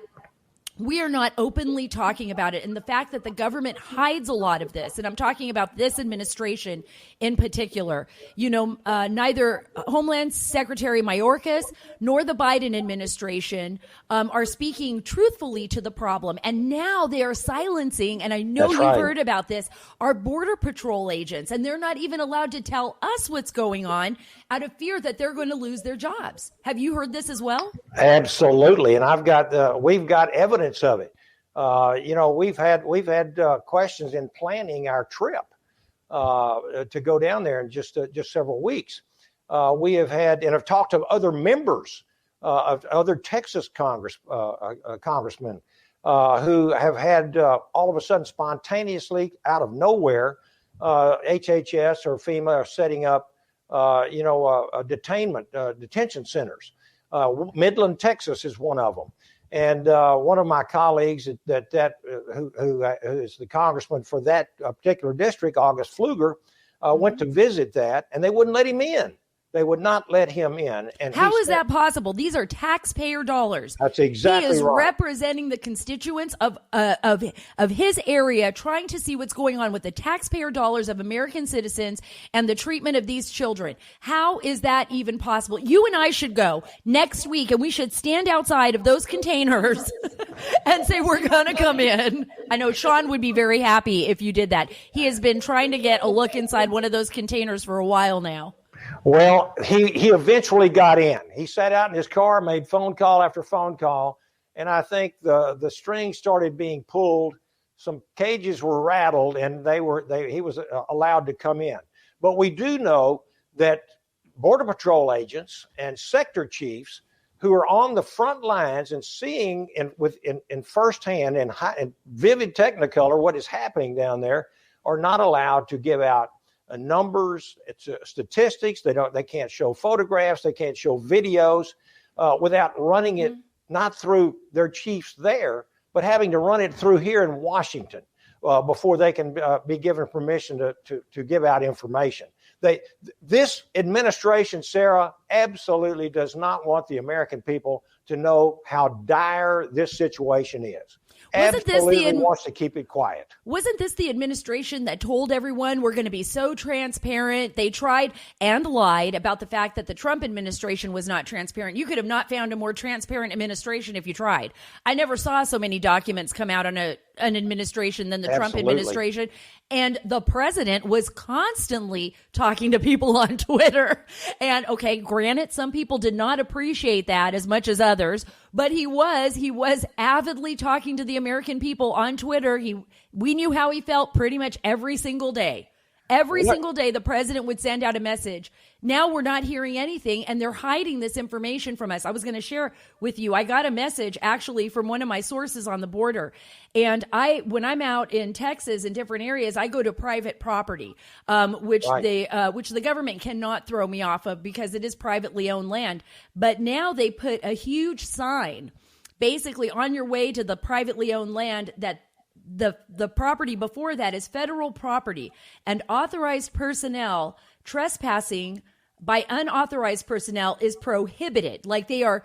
we are not openly talking about it, and the fact that the government hides a lot of this. And I'm talking about this administration in particular. You know, neither Homeland Secretary Mayorkas nor the Biden administration are speaking truthfully to the problem. And now they are silencing, and I know you've heard about this, our Border Patrol agents. And they're not even allowed to tell us what's going on out of fear that they're going to lose their jobs. Have you heard this as well? Absolutely. And we've got evidence of it. You know, we've had questions in planning our trip to go down there in just several weeks. We have had and have talked to other members of other Texas congressmen who have had all of a sudden spontaneously out of nowhere, HHS or FEMA are setting up detention centers. Midland, Texas is one of them. And one of my colleagues who is the congressman for that particular district, August Pfluger, went to visit that, and they wouldn't let him in. They would not let him in. And how is that possible? These are taxpayer dollars. That's exactly right. He is representing the constituents of his area, trying to see what's going on with the taxpayer dollars of American citizens and the treatment of these children. How is that even possible? You and I should go next week, and we should stand outside of those containers and say, we're going to come in. I know Sean would be very happy if you did that. He has been trying to get a look inside one of those containers for a while now. Well, he eventually got in. He sat out in his car, made phone call after phone call, and I think the strings started being pulled. Some cages were rattled, and he was allowed to come in. But we do know that Border Patrol agents and sector chiefs who are on the front lines and seeing in firsthand and vivid technicolor what is happening down there are not allowed to give out numbers, statistics. They can't show photographs. They can't show videos without running it not through their chiefs there, but having to run it through here in Washington before they can be given permission to give out information. This administration, Sarah, absolutely does not want the American people to know how dire this situation is. Absolutely wants to keep it quiet. Wasn't this the administration that told everyone we're going to be so transparent? They tried and lied about the fact that the Trump administration was not transparent. You could have not found a more transparent administration if you tried. I never saw so many documents come out on an administration than the Trump administration. And the president was constantly talking to people on Twitter. And okay, granted, some people did not appreciate that as much as others, but he was avidly talking to the American people on Twitter. We knew how he felt pretty much every single day. Every single day, the president would send out a message. Now we're not hearing anything, and they're hiding this information from us. I was going to share with you. I got a message actually from one of my sources on the border. And when I'm out in Texas in different areas, I go to private property, which the government cannot throw me off of because it is privately owned land. But now they put a huge sign basically on your way to the privately owned land that the property before that is federal property, and authorized personnel trespassing by unauthorized personnel is prohibited. Like they are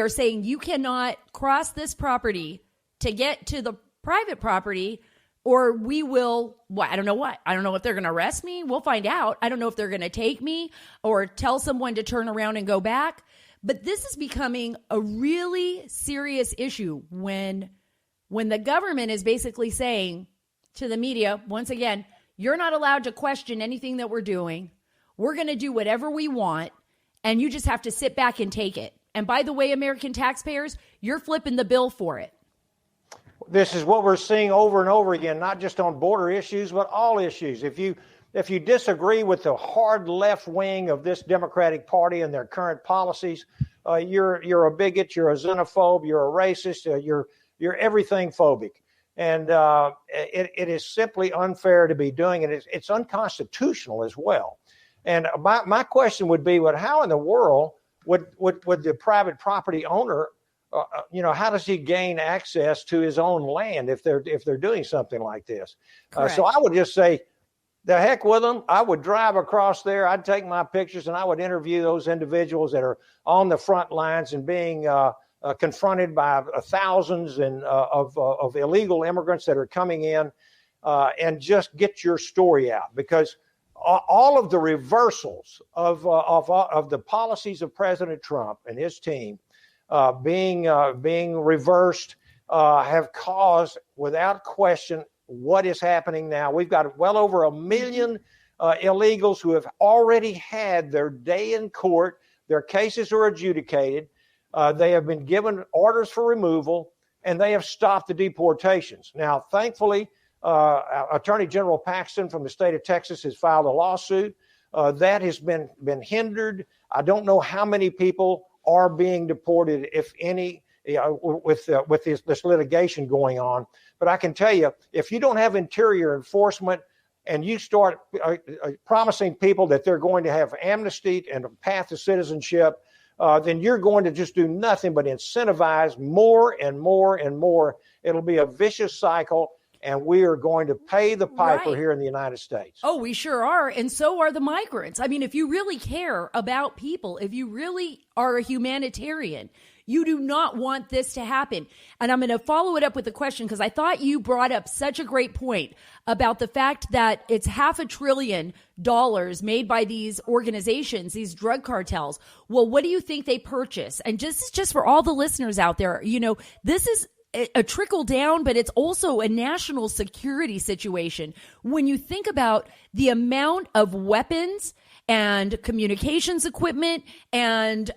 saying you cannot cross this property to get to the private property, or we will, I don't know what. I don't know if they're going to arrest me. We'll find out. I don't know if they're going to take me or tell someone to turn around and go back. But this is becoming a really serious issue when the government is basically saying to the media, once again, you're not allowed to question anything that we're doing. We're going to do whatever we want, and you just have to sit back and take it. And by the way, American taxpayers, you're flipping the bill for it. This is what we're seeing over and over again, not just on border issues, but all issues. If you disagree with the hard left wing of this Democratic Party and their current policies, you're a bigot, you're a xenophobe, you're a racist, you're everything phobic. And it is simply unfair to be doing it. It's unconstitutional as well. And my question would be, how in the world would the private property owner, how does he gain access to his own land if they're doing something like this? So I would just say, the heck with them. I would drive across there. I'd take my pictures and I would interview those individuals that are on the front lines and being confronted by thousands of illegal immigrants that are coming in, and just get your story out, because all of the reversals of the policies of President Trump and his team being reversed have caused, without question, what is happening now. We've got well over 1 million illegals who have already had their day in court. Their cases are adjudicated. They have been given orders for removal, and they have stopped the deportations. Now, thankfully, Attorney General Paxton from the state of Texas has filed a lawsuit. That has been hindered. I don't know how many people are being deported, if any, with this litigation going on. But I can tell you, if you don't have interior enforcement and you start promising people that they're going to have amnesty and a path to citizenship, then you're going to just do nothing but incentivize more and more and more. It'll be a vicious cycle, and we are going to pay the piper here in the United States. Oh, we sure are. And so are the migrants. I mean, if you really care about people, if you really are a humanitarian, you do not want this to happen. And I'm going to follow it up with a question, because I thought you brought up such a great point about the fact that it's $500 billion made by these organizations, these drug cartels. Well, what do you think they purchase? And just for all the listeners out there, this is a trickle down, but it's also a national security situation. When you think about the amount of weapons and communications equipment and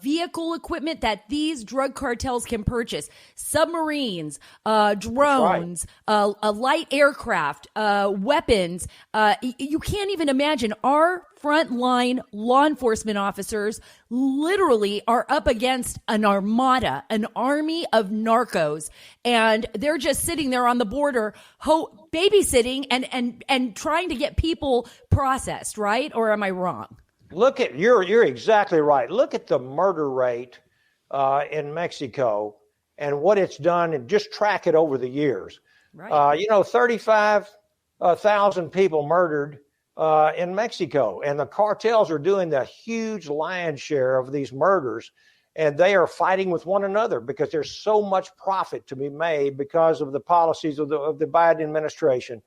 vehicle equipment that these drug cartels can purchase, submarines, drones, a light aircraft, weapons, you can't even imagine. Our frontline law enforcement officers literally are up against an armada, an army of narcos, and they're just sitting there on the border babysitting and trying to get people processed, right? Or am I wrong? You're exactly right. Look at the murder rate in Mexico and what it's done, and just track it over the years. Right. 35,000 people murdered in Mexico, and the cartels are doing the huge lion's share of these murders, and they are fighting with one another because there's so much profit to be made because of the policies of the Biden administration.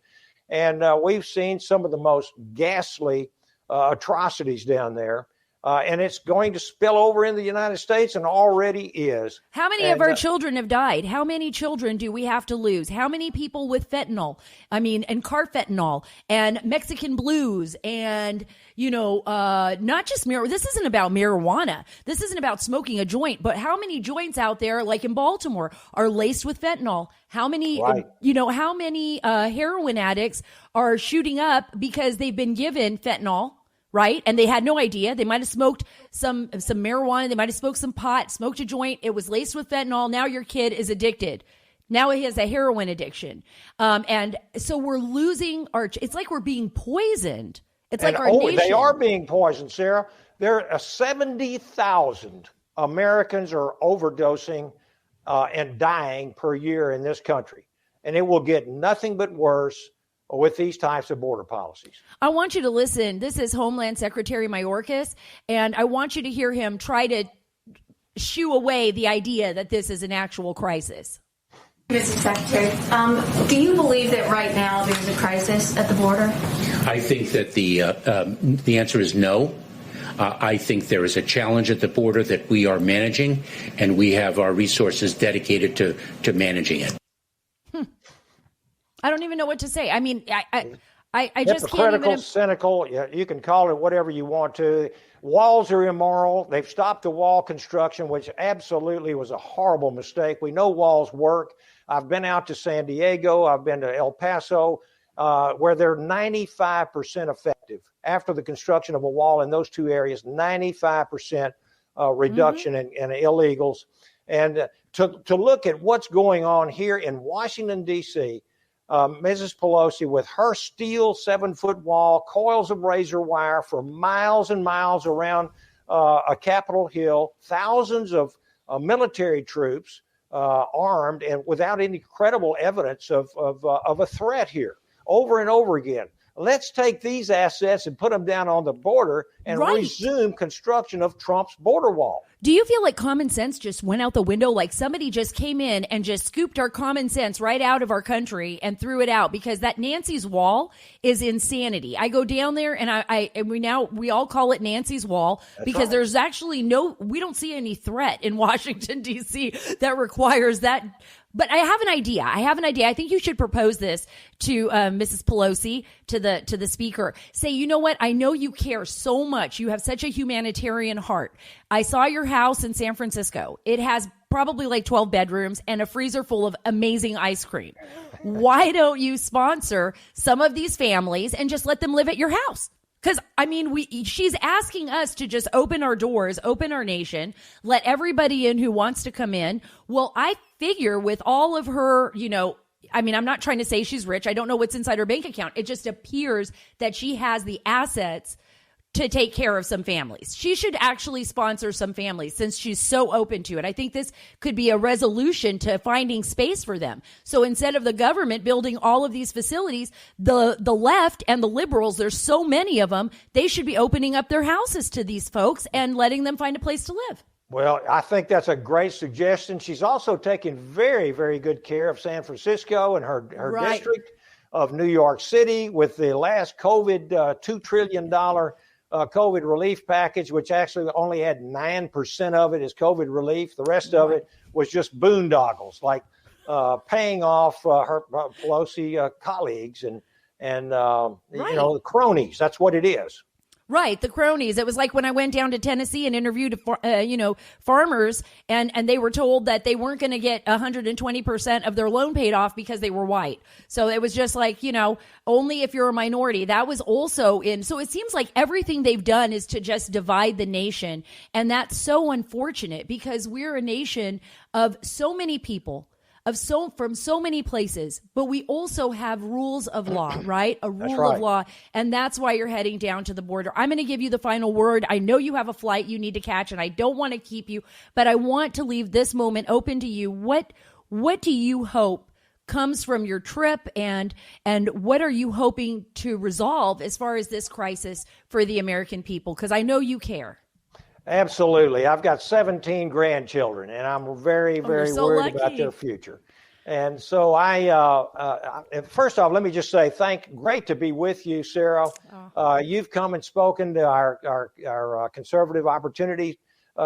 And we've seen some of the most ghastly atrocities down there. and it's going to spill over in the United States and already is. How many of our children have died? How many children do we have to lose? How many people with fentanyl? And carfentanil and Mexican blues and, not just marijuana. This isn't about marijuana. This isn't about smoking a joint, but how many joints out there, like in Baltimore, are laced with fentanyl? How many, right. How many heroin addicts are shooting up because they've been given fentanyl? Right. And they had no idea. They might have smoked some marijuana. They might have smoked some pot, smoked a joint. It was laced with fentanyl. Now your kid is addicted. Now he has a heroin addiction. And so we're losing it's like we're being poisoned. It's like our nation. They are being poisoned, Sarah. There are 70,000 Americans are overdosing and dying per year in this country. And it will get nothing but worse with these types of border policies. I want you to listen. This is Homeland Secretary Mayorkas, and I want you to hear him try to shoo away the idea that this is an actual crisis. Mr. Secretary, do you believe that right now there's a crisis at the border? I think that the answer is no. I think there is a challenge at the border that we are managing, and we have our resources dedicated to managing it. I don't even know what to say. I mean, I just can't even. Cynical. You can call it whatever you want to. Walls are immoral. They've stopped the wall construction, which absolutely was a horrible mistake. We know walls work. I've been out to San Diego. I've been to El Paso, where they're 95% effective after the construction of a wall in those two areas. 95% reduction in illegals, and to look at what's going on here in Washington D.C. Mrs. Pelosi with her steel 7-foot wall, coils of razor wire for miles and miles around a Capitol Hill, thousands of military troops armed and without any credible evidence of a threat here over and over again. Let's take these assets and put them down on the border and resume construction of Trump's border wall. Do you feel like common sense just went out the window? Like somebody just came in and just scooped our common sense right out of our country and threw it out? Because that Nancy's Wall is insanity. I go down there and we all call it Nancy's Wall. That's because there's actually we don't see any threat in Washington, D.C. that requires that. But I have an idea. I think you should propose this to Mrs. Pelosi, to the speaker. Say, you know what? I know you care so much. You have such a humanitarian heart. I saw your house in San Francisco. It has probably like 12 bedrooms and a freezer full of amazing ice cream. Why don't you sponsor some of these families and just let them live at your house? Because, she's asking us to just open our doors, open our nation, let everybody in who wants to come in. Well, I figure with all of her, I'm not trying to say she's rich. I don't know what's inside her bank account. It just appears that she has the assets to take care of some families. She should actually sponsor some families since she's so open to it. I think this could be a resolution to finding space for them. So instead of the government building all of these facilities, the left and the liberals, there's so many of them, they should be opening up their houses to these folks and letting them find a place to live. Well, I think that's a great suggestion. She's also taking very, very good care of San Francisco and her district, of New York City with the last COVID $2 trillion COVID relief package, which actually only had 9% of it as COVID relief. The rest of it was just boondoggles, like paying off her Pelosi colleagues and the cronies. That's what it is. Right, the cronies. It was like when I went down to Tennessee and interviewed, farmers, and they were told that they weren't going to get 120% of their loan paid off because they were white. So it was just like, only if you're a minority. That was also so it seems like everything they've done is to just divide the nation. And that's so unfortunate because we're a nation of so many people, from so many places, but we also have rules of law, right? A rule of law. And that's why you're heading down to the border. I'm going to give you the final word. I know you have a flight you need to catch and I don't want to keep you, but I want to leave this moment open to you. What do you hope comes from your trip and what are you hoping to resolve as far as this crisis for the American people? Because I know you care. Absolutely. I've got 17 grandchildren, and I'm very, very worried about their future. And so first off, let me just say great to be with you, Sara. You've come and spoken to our Conservative Opportunity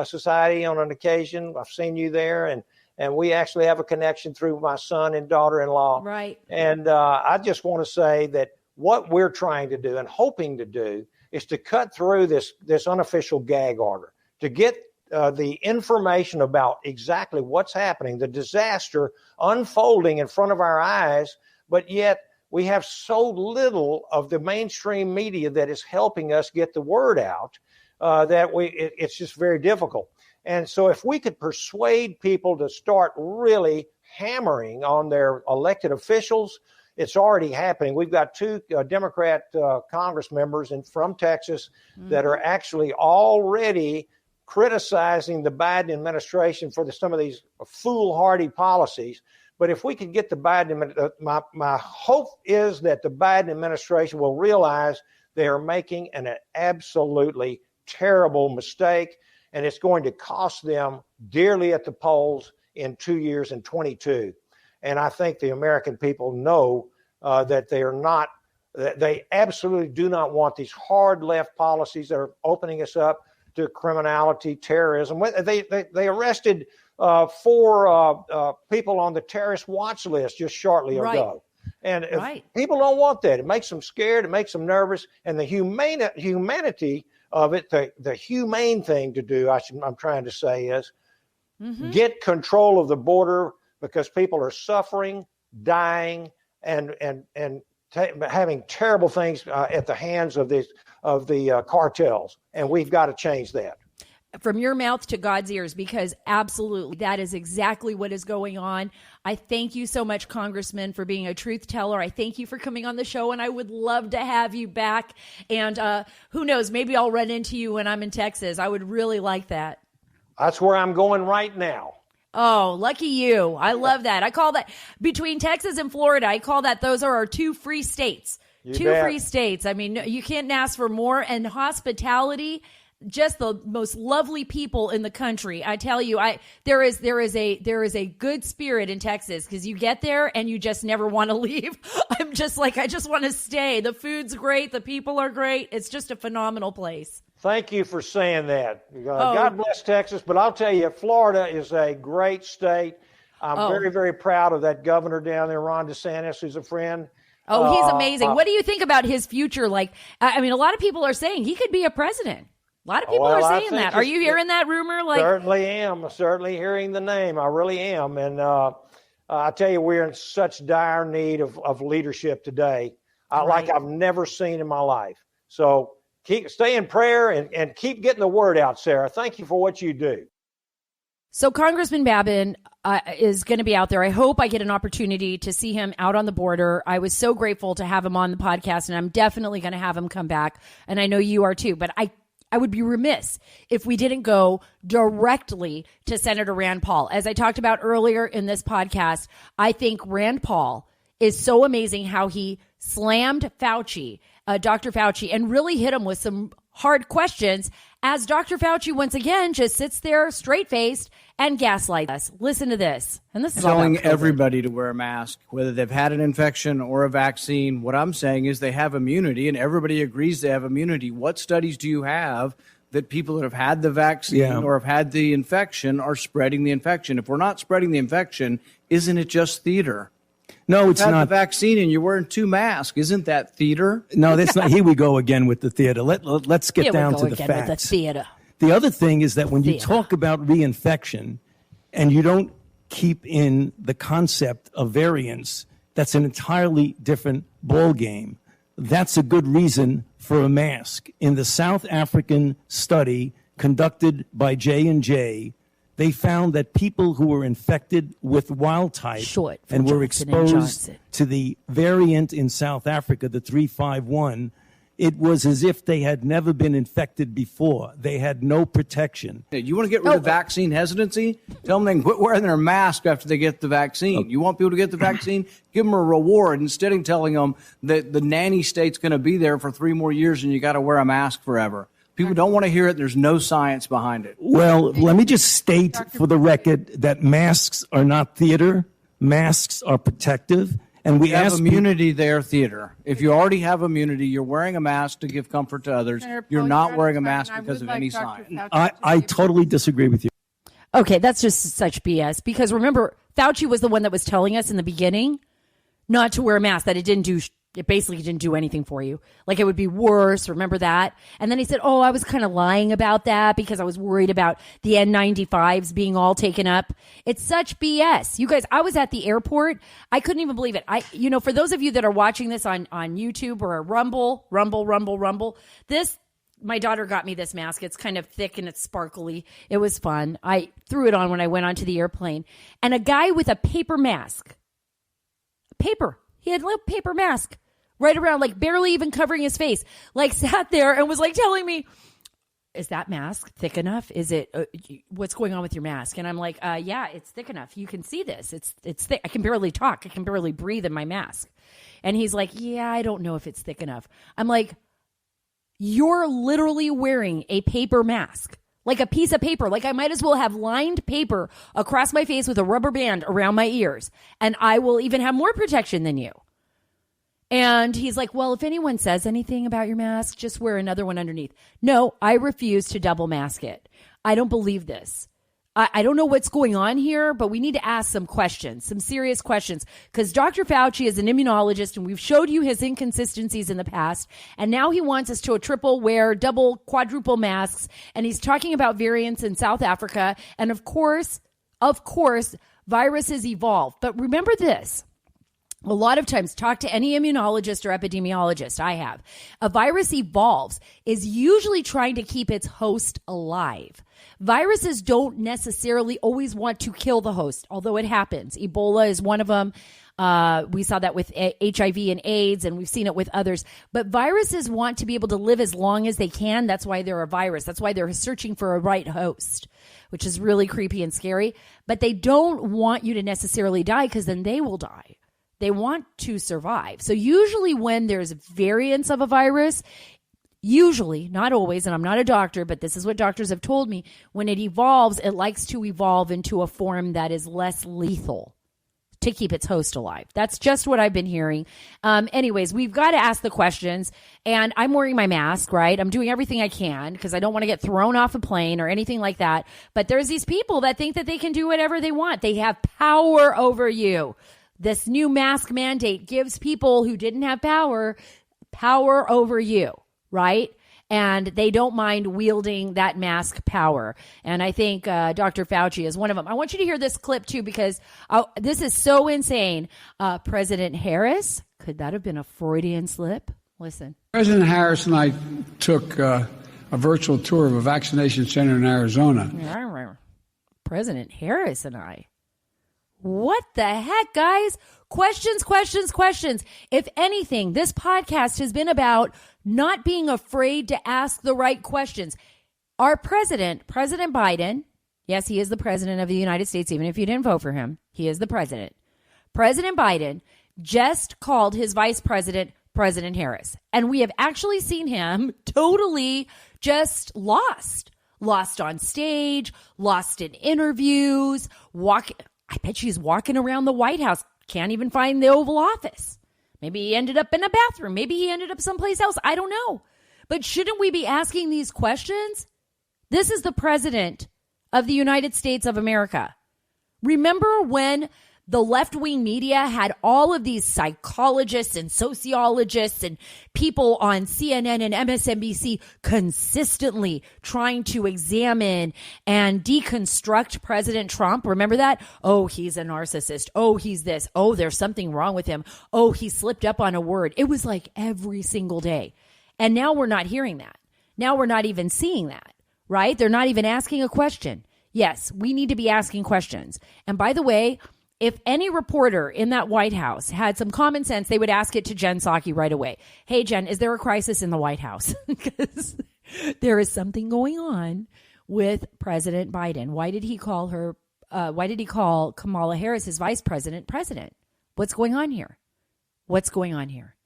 Society on an occasion. I've seen you there, and we actually have a connection through my son and daughter-in-law. Right. And I just want to say that what we're trying to do and hoping to do is to cut through this unofficial gag order, to get the information about exactly what's happening, the disaster unfolding in front of our eyes, but yet we have so little of the mainstream media that is helping us get the word out that it's just very difficult. And so if we could persuade people to start really hammering on their elected officials, it's already happening. We've got two Democrat Congress members from Texas that are actually already criticizing the Biden administration for some of these foolhardy policies. But if we could get the Biden, my hope is that the Biden administration will realize they are making an absolutely terrible mistake, and it's going to cost them dearly at the polls in 2 years and 22. And I think the American people know that they absolutely do not want these hard left policies that are opening us up to criminality, terrorism. They arrested 4 people on the terrorist watch list just shortly ago. And people don't want that. It makes them scared. It makes them nervous. And the humanity of it, the humane thing to do, I'm trying to say, is get control of the border, because people are suffering, dying, and having terrible things at the hands of the cartels, and we've got to change that. From your mouth to God's ears, because absolutely that is exactly what is going on. I thank you so much, Congressman, for being a truth teller. I thank you for coming on the show, and I would love to have you back. And who knows, maybe I'll run into you when I'm in Texas. I would really like that. That's where I'm going right now. Oh, lucky you. I love that. I call that, between Texas and Florida, I call that, those are our 2 free states. Free states. I mean, you can't ask for more. And hospitality, just the most lovely people in the country. I tell you, there is a good spirit in Texas, because you get there and you just never want to leave. I'm just like, I just want to stay. The food's great. The people are great. It's just a phenomenal place. Thank you for saying that. God bless Texas. But I'll tell you, Florida is a great state. I'm very, very proud of that governor down there, Ron DeSantis, who's a friend. Oh, he's amazing. What do you think about his future? Like, I mean, a lot of people are saying he could be a president. A lot of people are saying that. Are you hearing that rumor? Certainly am. I'm certainly hearing the name. I really am. And I tell you, we're in such dire need of leadership today, like I've never seen in my life. So stay in prayer and keep getting the word out, Sara. Thank you for what you do. So Congressman Babin is going to be out there. I hope I get an opportunity to see him out on the border. I was so grateful to have him on the podcast, and I'm definitely going to have him come back. And I know you are too. But I would be remiss if we didn't go directly to Senator Rand Paul. As I talked about earlier in this podcast, I think Rand Paul is so amazing how he slammed Fauci, Dr. Fauci, and really hit him with some hard questions, as Dr. Fauci once again just sits there straight-faced and gaslights us. Listen to this. And this is telling everybody to wear a mask, whether they've had an infection or a vaccine. What I'm saying is they have immunity, and everybody agrees they have immunity. What studies do you have that people that have had the vaccine or have had the infection are spreading the infection? If we're not spreading the infection, isn't it just theater? No, it's not. The vaccine and you're wearing 2 masks. Isn't that theater? No, that's not. Here we go again with the theater. Let's get down to the facts. With the theater. The other thing is that when you talk about reinfection and you don't keep in the concept of variants, that's an entirely different ballgame. That's a good reason for a mask. In the South African study conducted by J&J, they found that people who were infected with wild type and were exposed to the variant in South Africa, the 351, it was as if they had never been infected before. They had no protection. Hey, you want to get rid of vaccine hesitancy? Tell them they can quit wearing their mask after they get the vaccine. You want people to get the vaccine? Give them a reward instead of telling them that the nanny state's going to be there for 3 more years and you got to wear a mask forever. People don't want to hear it. There's no science behind it. Well, let me just state for the record that masks are not theater. masks are protective. And we You have ask immunity there, theater. If you already have immunity, you're wearing a mask to give comfort to others. You're not wearing a mask because of any sign. I totally disagree with you. Okay, that's just such BS. Because remember, Fauci was the one that was telling us in the beginning not to wear a mask, that it basically didn't do anything for you. Like it would be worse. Remember that? And then he said, I was kind of lying about that because I was worried about the N95s being all taken up. It's such BS. You guys, I was at the airport. I couldn't even believe it. For those of you that are watching this on YouTube or Rumble, my daughter got me this mask. It's kind of thick and it's sparkly. It was fun. I threw it on when I went onto the airplane. And a guy with a paper mask. He had a little paper mask right around, like barely even covering his face, like sat there and was like telling me, is that mask thick enough? Is it, what's going on with your mask? And I'm like, yeah, it's thick enough. You can see this. It's thick. I can barely talk. I can barely breathe in my mask. And he's like, yeah, I don't know if it's thick enough. I'm like, you're literally wearing a paper mask, like a piece of paper. Like I might as well have lined paper across my face with a rubber band around my ears. And I will even have more protection than you. And he's like, well, if anyone says anything about your mask, just wear another one underneath. No, I refuse to double mask it. I don't believe this. I don't know what's going on here, but we need to ask some questions, some serious questions, because Dr. Fauci is an immunologist and we've showed you his inconsistencies in the past. And now he wants us to triple wear, double, quadruple masks. And he's talking about variants in South Africa. And of course, viruses evolve. But remember this. A lot of times, talk to any immunologist or epidemiologist, I have. A virus evolves is usually trying to keep its host alive. Viruses don't necessarily always want to kill the host, although it happens. Ebola is one of them. We saw that with HIV and AIDS, and we've seen it with others. But viruses want to be able to live as long as they can. That's why they're a virus. That's why they're searching for a right host, which is really creepy and scary. But they don't want you to necessarily die because then they will die. They want to survive. So usually when there's variants of a virus, usually, not always, and I'm not a doctor, but this is what doctors have told me, when it evolves, it likes to evolve into a form that is less lethal to keep its host alive. That's just what I've been hearing. Anyways, we've got to ask the questions, and I'm wearing my mask, right? I'm doing everything I can because I don't want to get thrown off a plane or anything like that. But there's these people that think that they can do whatever they want. They have power over you. This new mask mandate gives people who didn't have power over you, right? And they don't mind wielding that mask power. And I think Dr. Fauci is one of them. I want you to hear this clip, too, because this is so insane. President Harris, could that have been a Freudian slip? Listen. President Harris and I took a virtual tour of a vaccination center in Arizona. President Harris and I. What the heck, guys? Questions. If anything, this podcast has been about not being afraid to ask the right questions. Our president, President Biden, yes, he is the president of the United States, even if you didn't vote for him, he is the president. President Biden just called his vice president, President Harris. And we have actually seen him totally just lost on stage, lost in interviews, I bet she's walking around the White House, can't even find the Oval Office. Maybe he ended up in a bathroom. Maybe he ended up someplace else. I don't know. But shouldn't we be asking these questions? This is the president of the United States of America. Remember when the left-wing media had all of these psychologists and sociologists and people on CNN and MSNBC consistently trying to examine and deconstruct President Trump? Remember that? Oh, he's a narcissist. Oh, he's this. Oh, there's something wrong with him. Oh, he slipped up on a word. It was like every single day. And now we're not hearing that. Now we're not even seeing that, right? They're not even asking a question. Yes, we need to be asking questions. And by the way, if any reporter in that White House had some common sense, they would ask it to Jen Psaki right away. Hey, Jen, is there a crisis in the White House? Because there is something going on with President Biden. Why did he call her? Why did he call Kamala Harris, his vice president, president? What's going on here? What's going on here?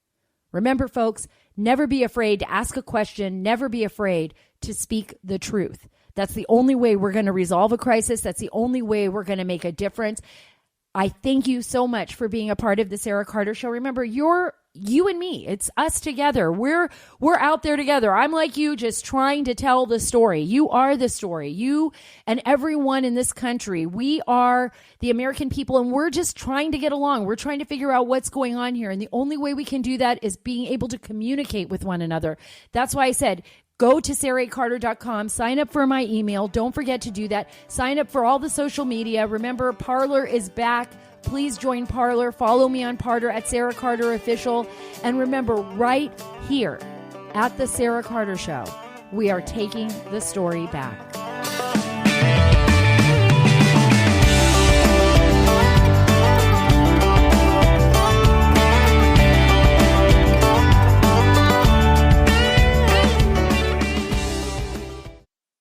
Remember, folks, never be afraid to ask a question. Never be afraid to speak the truth. That's the only way we're going to resolve a crisis. That's the only way we're going to make a difference. I thank you so much for being a part of the Sara Carter Show. Remember, you and me. It's us together. We're out there together. I'm like you, just trying to tell the story. You are the story. You and everyone in this country. We are the American people, and we're just trying to get along. We're trying to figure out what's going on here. And the only way we can do that is being able to communicate with one another. That's why I said, go to SaraCarter.com, sign up for my email. Don't forget to do that. Sign up for all the social media. Remember, Parler is back. Please join Parler. Follow me on Parler at Sara Carter Official. And remember, right here at the Sara Carter Show, we are taking the story back.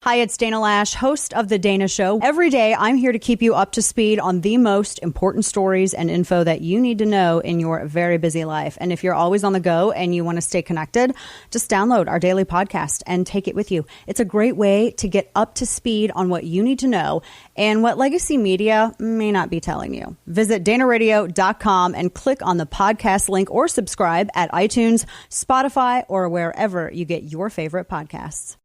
Hi, it's Dana Lash, host of The Dana Show. Every day, I'm here to keep you up to speed on the most important stories and info that you need to know in your very busy life. And if you're always on the go and you want to stay connected, just download our daily podcast and take it with you. It's a great way to get up to speed on what you need to know and what legacy media may not be telling you. Visit danaradio.com and click on the podcast link or subscribe at iTunes, Spotify, or wherever you get your favorite podcasts.